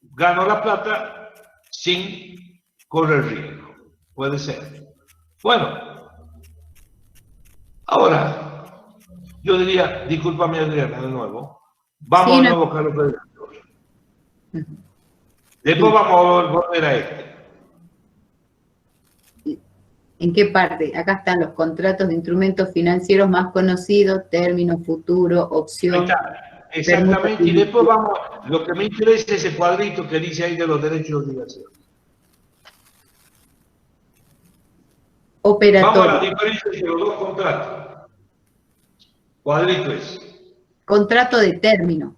gano la plata sin correr riesgo. Puede ser. Bueno, ahora, yo diría, discúlpame Adriana, de nuevo. Vamos Sí, de nuevo, Carlos Federico. Después vamos a volver a este. ¿En qué parte? Acá están los contratos de instrumentos financieros más conocidos, término, futuro, Ahí opción. está. Exactamente. Y después vamos, lo que me interesa es ese cuadrito que dice ahí de los derechos y obligaciones. Operatorio. Vamos a la diferencia entre los dos contratos. Cuadrito es. Contrato de término.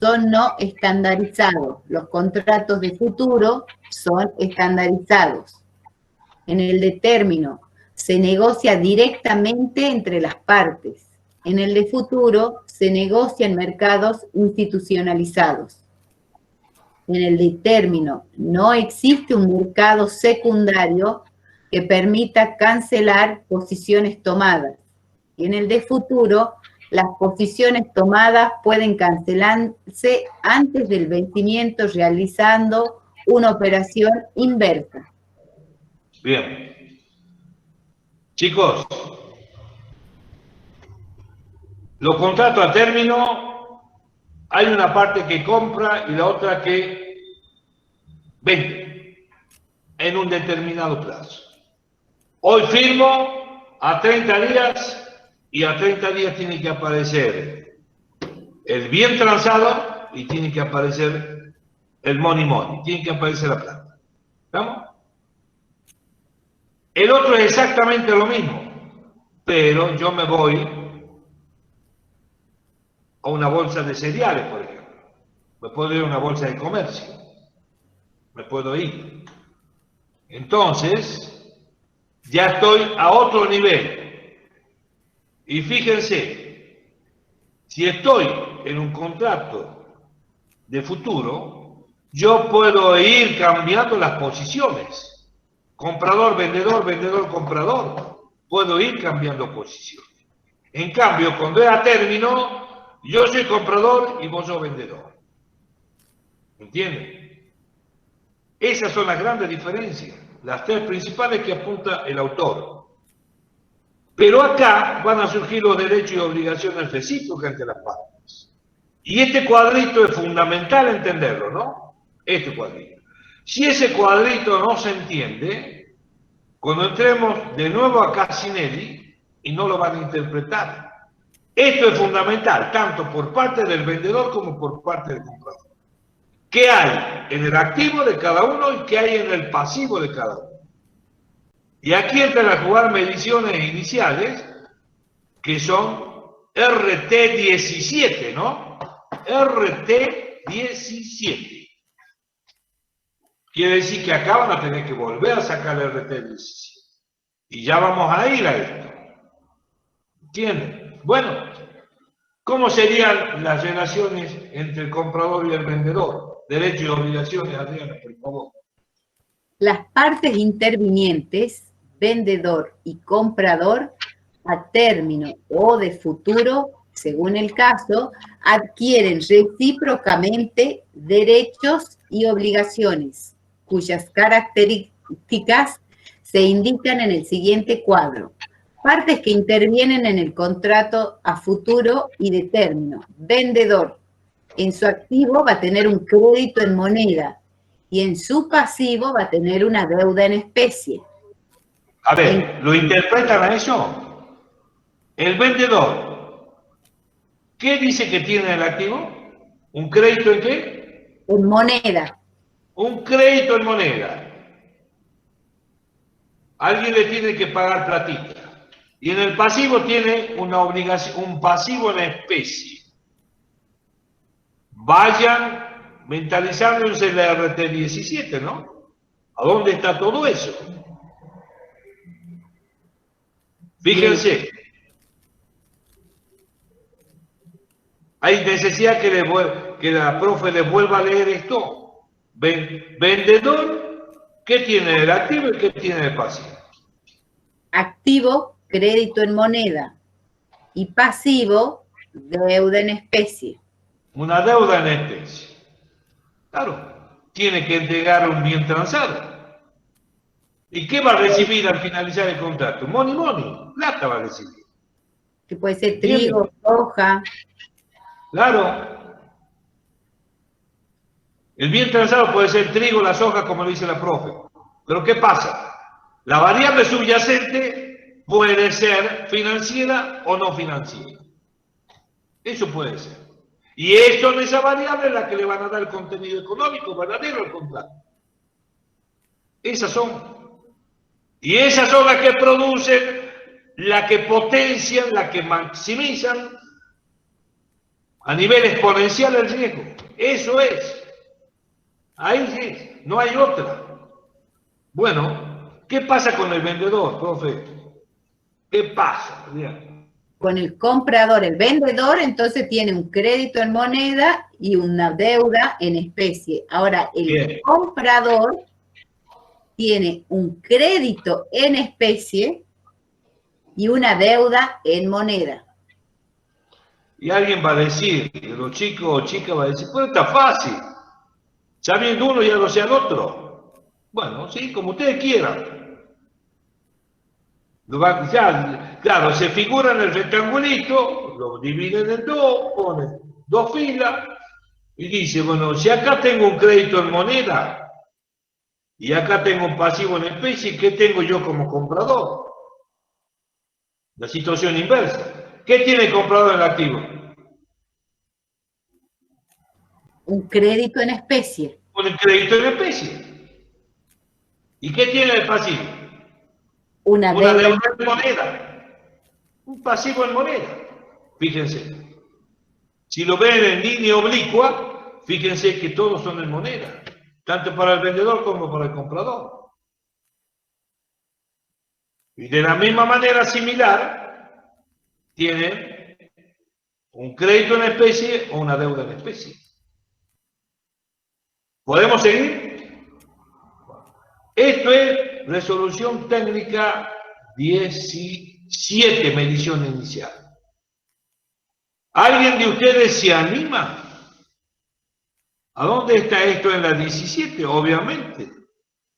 Son no estandarizados. Los contratos de futuro son estandarizados. En el de término se negocia directamente entre las partes. En el de futuro se negocia en mercados institucionalizados. En el de término no existe un mercado secundario que permita cancelar posiciones tomadas. Y en el de futuro, las posiciones tomadas pueden cancelarse antes del vencimiento realizando una operación inversa. Bien. Chicos, los contratos a término, hay una parte que compra y la otra que vende en un determinado plazo. Hoy firmo a 30 días y a 30 días tiene que aparecer el bien transado y tiene que aparecer el money, tiene que aparecer la plata. ¿Estamos? El otro es exactamente lo mismo, pero yo me voy a una bolsa de cereales, por ejemplo. Me puedo ir a una bolsa de comercio. Me puedo ir. Entonces, ya estoy a otro nivel. Y fíjense, si estoy en un contrato de futuro, yo puedo ir cambiando las posiciones. Comprador, vendedor, vendedor, comprador. Puedo ir cambiando posiciones. En cambio, cuando es a término, yo soy comprador y vos sos vendedor. ¿Entienden? Esas son las grandes diferencias, las tres principales que apunta el autor. Pero acá van a surgir los derechos y obligaciones recíprocas entre las partes. Y este cuadrito es fundamental entenderlo, ¿no? Este cuadrito. Si ese cuadrito no se entiende, cuando entremos de nuevo a Cassinelli, y no lo van a interpretar. Esto es fundamental, tanto por parte del vendedor como por parte del comprador. ¿Qué hay en el activo de cada uno y qué hay en el pasivo de cada uno? Y aquí entran a jugar mediciones iniciales, que son RT17, ¿no? RT17. Quiere decir que acá van a tener que volver a sacar el RT17. Y ya vamos a ir a esto. ¿Entienden? Bueno, ¿cómo serían las relaciones entre el comprador y el vendedor? Derechos y obligaciones, Adriana, por favor. Las partes intervinientes, vendedor y comprador, a término o de futuro, según el caso, adquieren recíprocamente derechos y obligaciones, cuyas características se indican en el siguiente cuadro. Partes que intervienen en el contrato a futuro y de término. Vendedor, en su activo va a tener un crédito en moneda y en su pasivo va a tener una deuda en especie. A ver, ¿lo interpretan a eso? El vendedor, ¿qué dice que tiene el activo? ¿Un crédito en qué? En moneda. Un crédito en moneda. Alguien le tiene que pagar platita. Y en el pasivo tiene una obligación, un pasivo en especie. Vayan mentalizándose el RT17, ¿no? ¿A dónde está todo eso? Fíjense. Hay necesidad que la profe le vuelva a leer esto. Vendedor, ¿qué tiene el activo y qué tiene el pasivo? Activo, crédito en moneda. Y pasivo, deuda en especie. Una deuda en especie. Claro, tiene que entregar un bien transado. ¿Y qué va a recibir al finalizar el contrato? Money, plata va a recibir. Que puede ser trigo, soja. Claro. El bien transado puede ser el trigo, la soja, como lo dice la profe. Pero ¿qué pasa? La variable subyacente puede ser financiera o no financiera. Eso puede ser. Y son esas variables las que le van a dar el contenido económico verdadero al contrato. Esas son. Y esas son las que producen, las que potencian, las que maximizan a nivel exponencial el riesgo. Eso es. Ahí es. No hay otra. Bueno, ¿qué pasa con el vendedor, profe? ¿Qué pasa? Con el comprador, el vendedor, entonces tiene un crédito en moneda y una deuda en especie. Ahora, el Bien. comprador tiene un crédito en especie y una deuda en moneda. Y alguien va a decir, los chicos o chicas va a decir, pues está fácil. Sabiendo uno ya lo sea el otro. Bueno, sí, como ustedes quieran. Ya, claro, se figura en el rectangulito, lo dividen en dos, ponen dos filas y dice, bueno, si acá tengo un crédito en moneda y acá tengo un pasivo en especie, ¿qué tengo yo como comprador? La situación inversa. ¿Qué tiene el comprador en el activo? Un crédito en especie. Con el crédito en especie. ¿Y qué tiene el pasivo? Una Una deuda. deuda en moneda. Un pasivo en moneda. Fíjense. Si lo ven en línea oblicua, fíjense que todos son en moneda. Tanto para el vendedor como para el comprador. Y de la misma manera similar, tienen un crédito en especie o una deuda en especie. ¿Podemos seguir? Esto es resolución técnica 17, medición inicial. ¿Alguien de ustedes se anima? ¿A dónde está esto en la 17? Obviamente.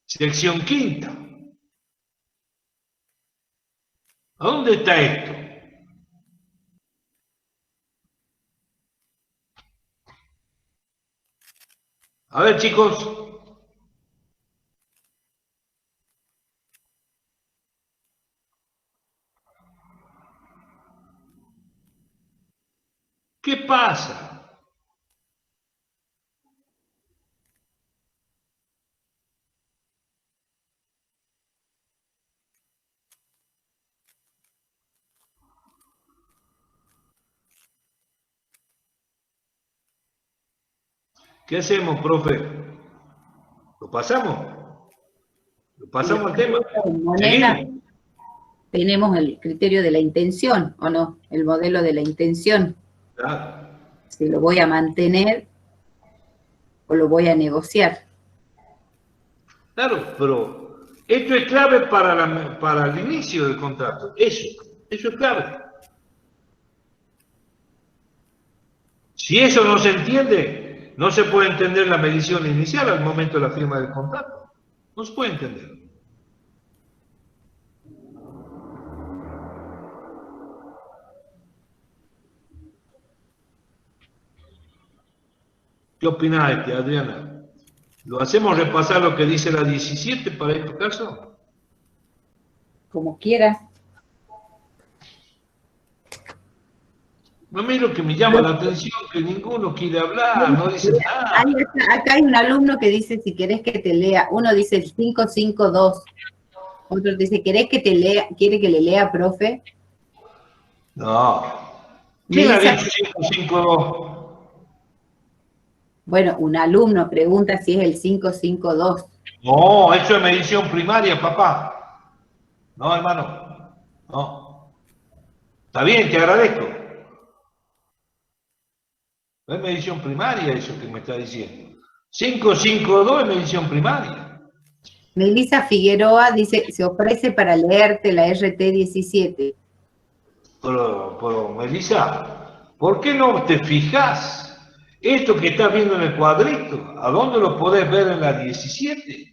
Sección quinta. ¿A dónde está esto? A ver, chicos. ¿Qué pasa? ¿Qué hacemos, profe? ¿Lo pasamos? ¿Lo pasamos al tema? En moneda ¿Seguimos? tenemos el criterio de la intención, ¿o no? El modelo de la intención. Claro. Si lo voy a mantener o lo voy a negociar. Claro, pero esto es clave para el inicio del contrato. Eso es clave. Si eso no se entiende, no se puede entender la medición inicial al momento de la firma del contrato. No se puede entender. ¿Qué opináis, Adriana? ¿Lo hacemos repasar lo que dice la 17 para este caso? Como quieras. A mí lo que me llama la atención es que ninguno quiere hablar, no dice nada. Acá hay un alumno que dice, si querés que te lea, uno dice el 552, otro dice, ¿querés que te lea, quiere que le lea, profe? No. ¿Quién ha Melissa, dicho 552? bueno, un alumno pregunta si es el 552. No, eso es medición primaria, papá. No, hermano. No. Está bien, te agradezco. No es medición primaria eso que me está diciendo. 552 es medición primaria. Melissa Figueroa dice, se ofrece para leerte la RT 17. Pero, Melissa, ¿por qué no te fijas esto que estás viendo en el cuadrito? ¿A dónde lo podés ver en la 17?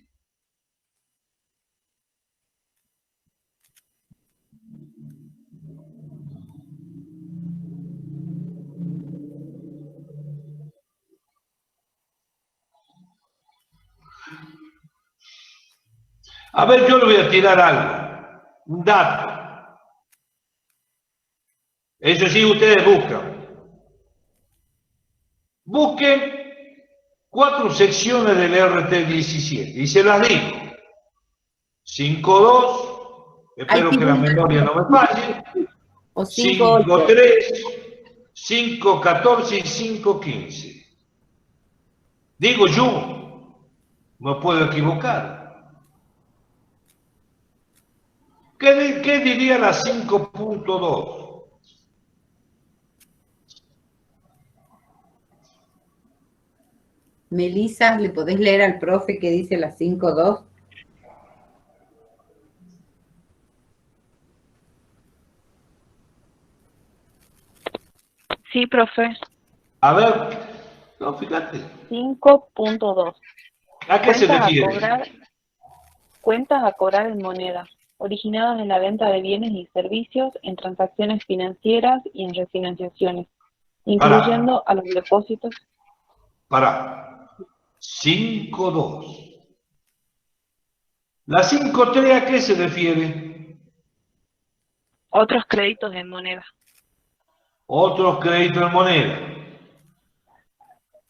A ver, yo le voy a tirar algo, un dato. Eso sí, ustedes buscan. Busquen 4 secciones del RT17 y se las digo. 5.2, espero que la memoria no me falle. O 5.8. 5.3, 5.14 y 5.15. Digo yo, me puedo equivocar. ¿Qué diría la 5.2? Melissa, ¿le podés leer al profe qué dice la 5.2? Sí, profe. A ver, no, fíjate. 5.2. ¿A qué se refiere? Cuentas a cobrar en moneda, originadas en la venta de bienes y servicios, en transacciones financieras y en refinanciaciones, incluyendo a los depósitos. Para. 5.2. La 5.3, ¿a qué se refiere? Otros créditos en moneda. Otros créditos en moneda.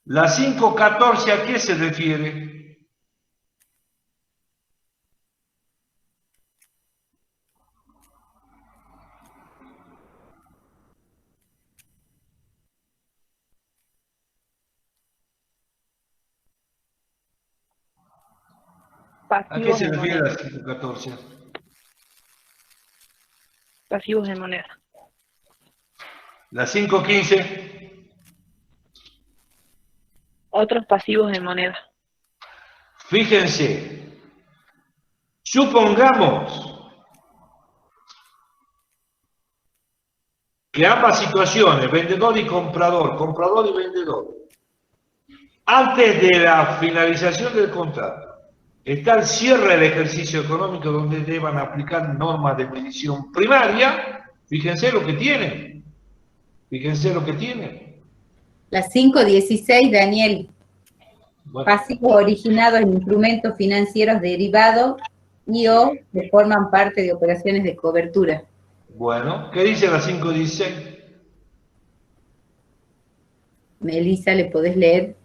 La 5.14, ¿a qué se refiere? ¿A qué se refiere la 5.14? Pasivos en moneda. La 5.15. Otros pasivos en moneda. Fíjense, supongamos que ambas situaciones, vendedor y comprador y vendedor, antes de la finalización del contrato, está el cierre del ejercicio económico donde deban aplicar normas de medición primaria. Fíjense lo que tienen. Fíjense lo que tienen. La 5.16, Daniel. Bueno, Pasivos originados en instrumentos financieros derivados y o que forman parte de operaciones de cobertura. bueno, ¿qué dice la 5.16? Melissa, ¿le podés leer?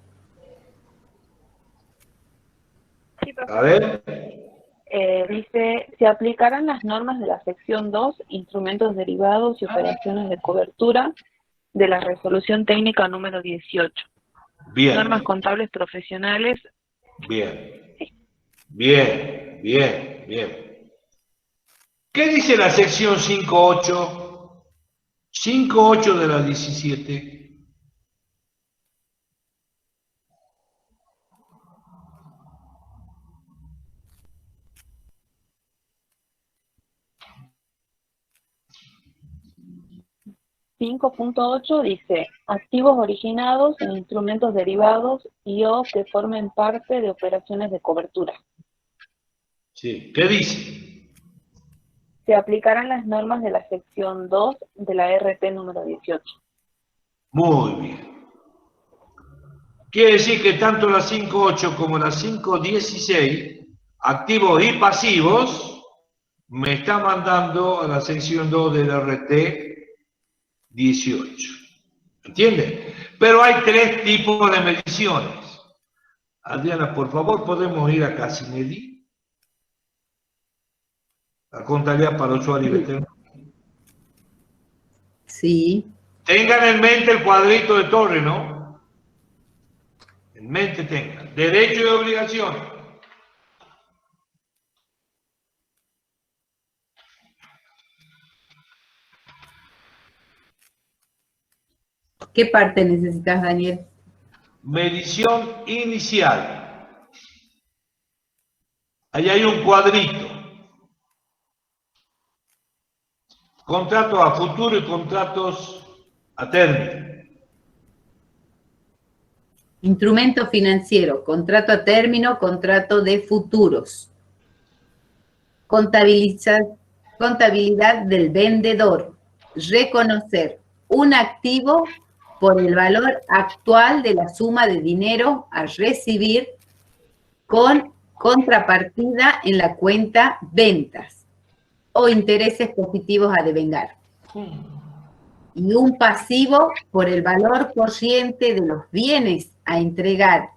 Sí, A ver. Dice, se aplicarán las normas de la sección 2, instrumentos derivados y operaciones de cobertura, de la resolución técnica número 18. Bien. Normas contables profesionales. Bien. Bien, bien, bien. ¿Qué dice la sección 5.8? 5.8 de la 17. .8 dice, activos originados en instrumentos derivados y o que formen parte de operaciones de cobertura. Sí. ¿Qué dice? Se aplicarán las normas de la sección 2 de la RT número 18. Muy bien. Quiere decir que tanto la 5.8 como la 5.16, activos y pasivos, me está mandando a la sección 2 del RT 18. ¿Entiende? Pero hay 3 tipos de mediciones. Adriana, por favor, ¿podemos ir a Casinelli? La contabilidad para usuario externo. Sí. Tengan en mente el cuadrito de Torre, ¿no? En mente tengan. Derecho y obligación. ¿Qué parte necesitas, Daniel? Medición inicial. Ahí hay un cuadrito. Contratos a futuro y contratos a término. Instrumento financiero, contrato a término, contrato de futuros. Contabilidad del vendedor. Reconocer un activo por el valor actual de la suma de dinero a recibir con contrapartida en la cuenta ventas o intereses positivos a devengar. Y un pasivo por el valor corriente de los bienes a entregar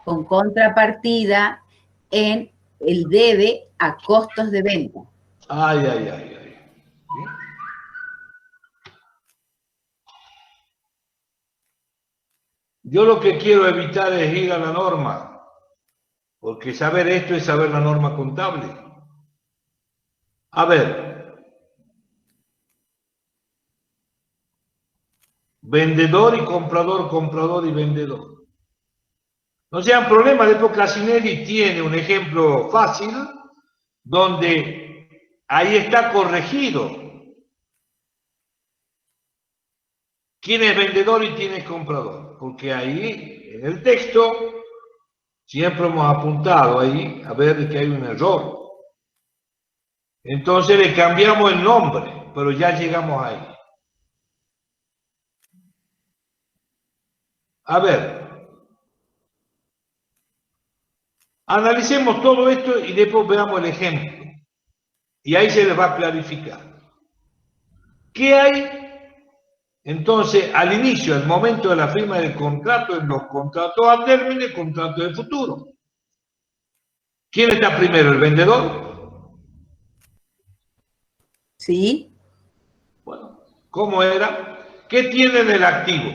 con contrapartida en el debe a costos de venta. Ay, ay, ay, ay. ¿Sí? Yo lo que quiero evitar es ir a la norma, porque saber esto es saber la norma contable. A ver, vendedor y comprador, comprador y vendedor. No sean problemas, después Casinelli tiene un ejemplo fácil donde ahí está corregido quién es vendedor y quién es comprador, porque ahí en el texto siempre hemos apuntado ahí a ver que hay un error. Entonces le cambiamos el nombre, pero ya llegamos ahí. A ver, analicemos todo esto y después veamos el ejemplo. Y ahí se les va a clarificar. ¿Qué hay? Entonces, al inicio, al momento de la firma del contrato, en los contratos a término y contratos de futuro. ¿Quién está primero, el vendedor? ¿Sí? Bueno, ¿cómo era? ¿Qué tiene en el activo?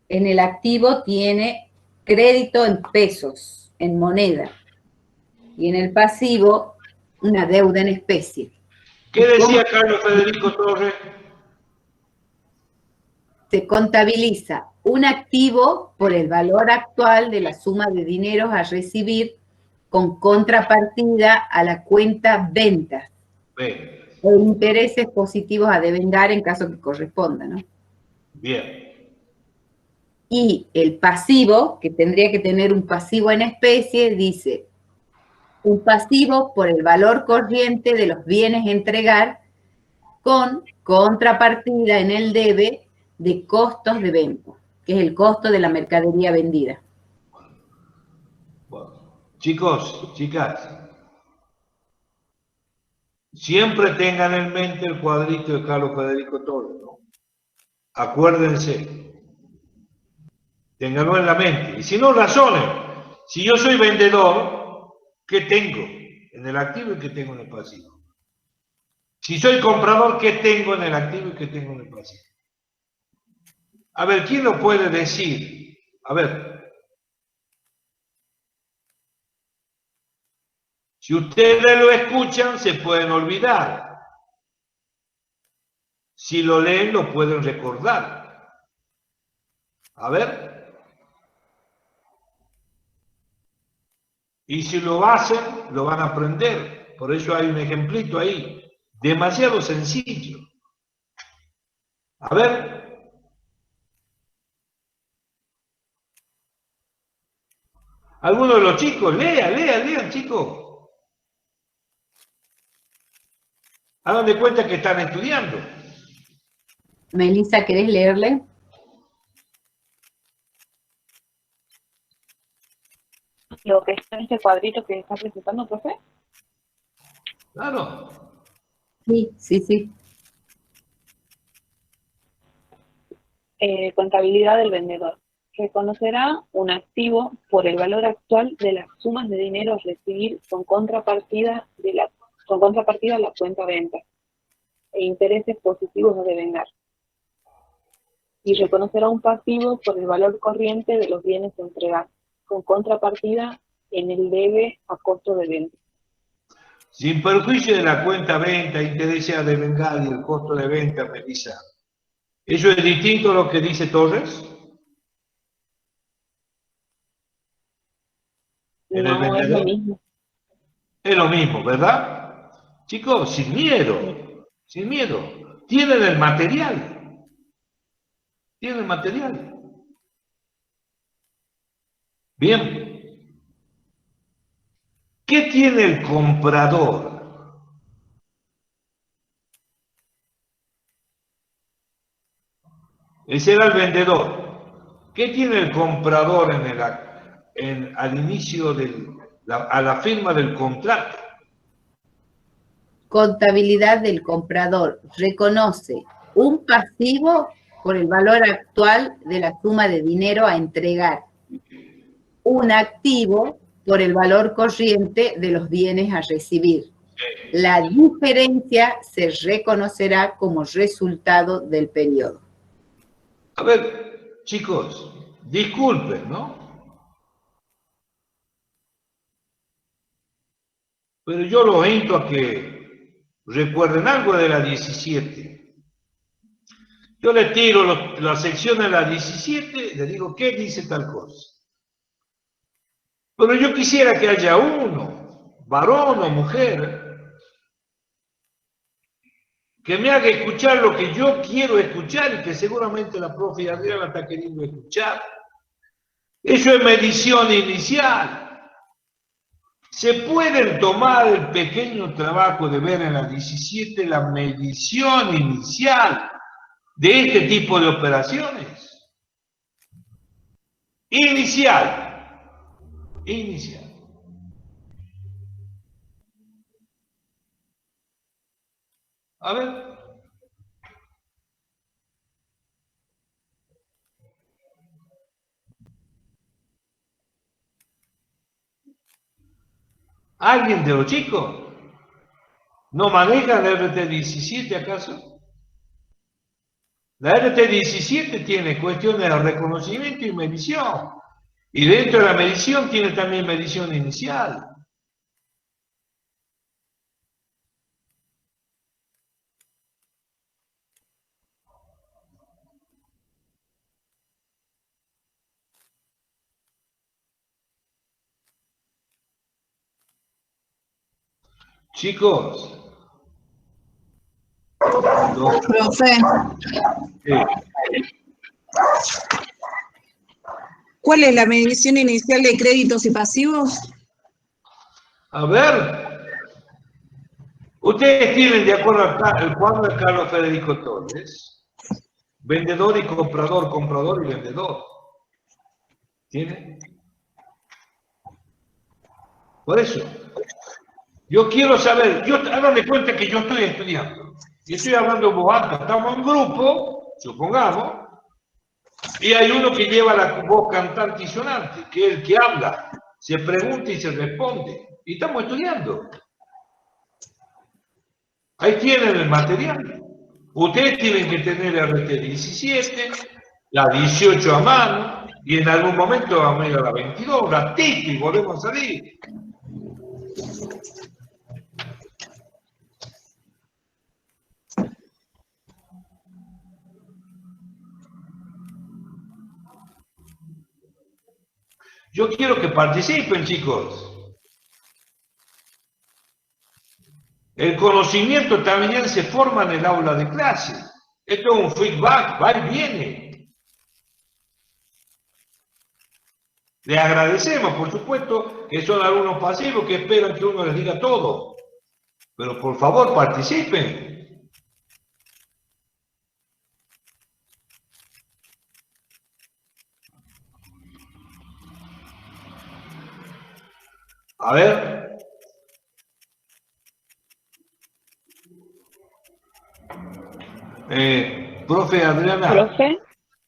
En el activo tiene crédito en pesos, en moneda. Y en el pasivo, una deuda en especie. ¿Qué decía Carlos Federico Torres? Se contabiliza un activo por el valor actual de la suma de dineros a recibir con contrapartida a la cuenta ventas o intereses positivos a devengar en caso que corresponda, ¿no? Bien. Y el pasivo, que tendría que tener un pasivo en especie, dice un pasivo por el valor corriente de los bienes a entregar con contrapartida en el debe de costos de venta, que es el costo de la mercadería vendida. Bueno. Chicos, chicas, siempre tengan en mente el cuadrito de Carlos Federico Torres, ¿no? Acuérdense, ténganlo en la mente. Y si no, razonen. Si yo soy vendedor, ¿qué tengo en el activo y qué tengo en el pasivo? Si soy comprador, ¿qué tengo en el activo y qué tengo en el pasivo? A ver, ¿quién lo puede decir? A ver. Si ustedes lo escuchan, se pueden olvidar. Si lo leen, lo pueden recordar. A ver. Y si lo hacen, lo van a aprender. Por eso hay un ejemplito ahí. Demasiado sencillo. A ver. Algunos de los chicos, lean, chicos. Hagan de cuenta que están estudiando. Melissa, ¿querés leerle? Lo que está en este cuadrito que está presentando, profe. Claro. Sí. Contabilidad del vendedor. Reconocerá un activo por el valor actual de las sumas de dinero a recibir con contrapartida a la cuenta venta e intereses positivos a devengar. Y reconocerá un pasivo por el valor corriente de los bienes a entregar, con contrapartida en el debe a costo de venta. Sin perjuicio de la cuenta venta, intereses a devengar y el costo de venta, Melissa. ¿Eso es distinto a lo que dice Torres? No es lo mismo. Es lo mismo, ¿verdad? Chicos, sin miedo. Tienen el material. Bien. ¿Qué tiene el comprador? Ese era el vendedor. ¿Qué tiene el comprador en el acto? al inicio a la firma del contrato. Contabilidad del comprador reconoce un pasivo por el valor actual de la suma de dinero a entregar, un activo por el valor corriente de los bienes a recibir. La diferencia se reconocerá como resultado del periodo. A ver, chicos, disculpen, ¿no? Pero yo los invito a que recuerden algo de la 17. Yo les tiro la sección de la 17, les digo, ¿qué dice tal cosa? Pero yo quisiera que haya uno, varón o mujer, que me haga escuchar lo que yo quiero escuchar y que seguramente la profe Adriana está queriendo escuchar. Eso es medición inicial. ¿Se pueden tomar el pequeño trabajo de ver en la 17 la medición inicial de este tipo de operaciones? Inicial. Inicial. A ver. ¿Alguien de los chicos no maneja la RT17 acaso? La RT17 tiene cuestiones de reconocimiento y medición. Y dentro de la medición tiene también medición inicial. Chicos. Profe, ¿cuál es la medición inicial de créditos y pasivos? A ver, ustedes tienen de acuerdo al cuadro de Carlos Federico Torres, vendedor y comprador, comprador y vendedor. ¿Tienen? Por eso, yo quiero saber, hagan de cuenta que yo estoy estudiando, y estoy hablando en voz alta, estamos en grupo, supongamos, y hay uno que lleva la voz cantante y sonante, que es el que habla, se pregunta y se responde, y estamos estudiando. Ahí tienen el material. Ustedes tienen que tener la RT17, la 18 a mano, y en algún momento a medio la 22, ratito y volvemos a salir. Yo quiero que participen, chicos. El conocimiento también se forma en el aula de clase. Esto es un feedback, va y viene. Le agradecemos, por supuesto, que son alumnos pasivos que esperan que uno les diga todo. Pero por favor, participen. A ver. Profe Adriana. ¿Profe?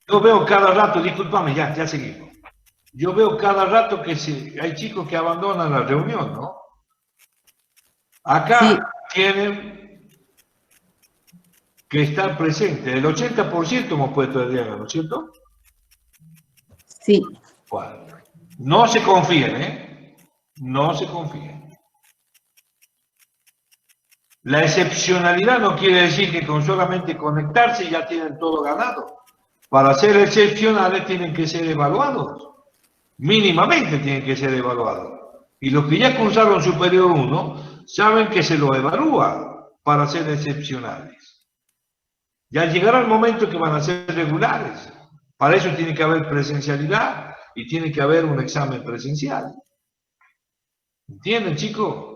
Yo veo cada rato, discúlpame, ya seguimos. Yo veo cada rato que hay chicos que abandonan la reunión, ¿no? Acá Sí. tienen que estar presentes. El 80% hemos puesto Adriana, ¿no es cierto? Sí. Bueno, no se confíen, ¿eh? No se confíen. La excepcionalidad no quiere decir que con solamente conectarse ya tienen todo ganado. Para ser excepcionales tienen que ser evaluados. Mínimamente tienen que ser evaluados. Y los que ya cursaron superior 1 saben que se lo evalúa para ser excepcionales. Ya llegará el momento que van a ser regulares. Para eso tiene que haber presencialidad y tiene que haber un examen presencial. ¿Entienden, chicos?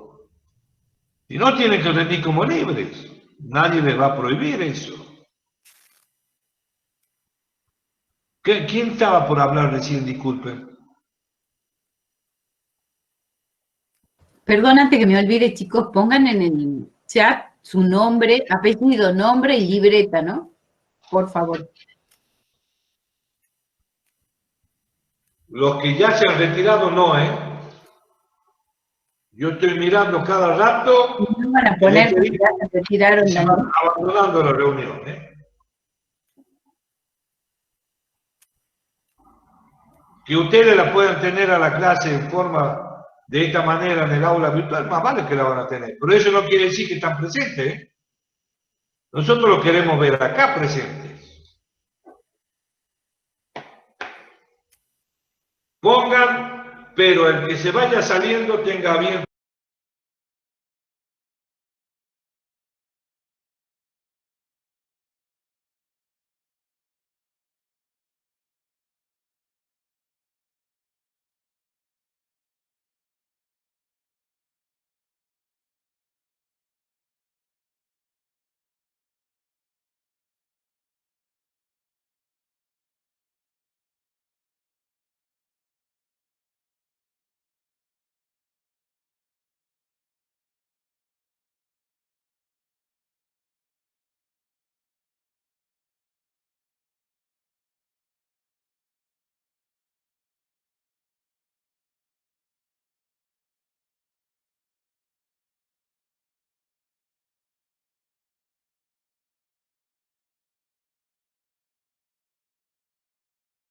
Y no tienen que rendir como libres. Nadie les va a prohibir eso. ¿Quién estaba por hablar recién? Disculpen. Perdón, antes que me olvide, chicos, pongan en el chat su nombre, apellido, nombre y libreta, ¿no? Por favor. Los que ya se han retirado, no, ¿eh? Yo estoy mirando cada rato. No van a poner que ya se retiraron. Se van abandonando la reunión, ¿eh? Que ustedes la puedan tener a la clase en forma de esta manera en el aula virtual, más vale que la van a tener. Pero eso no quiere decir que están presentes, ¿eh? Nosotros lo queremos ver acá presentes. Pongan, pero el que se vaya saliendo tenga bien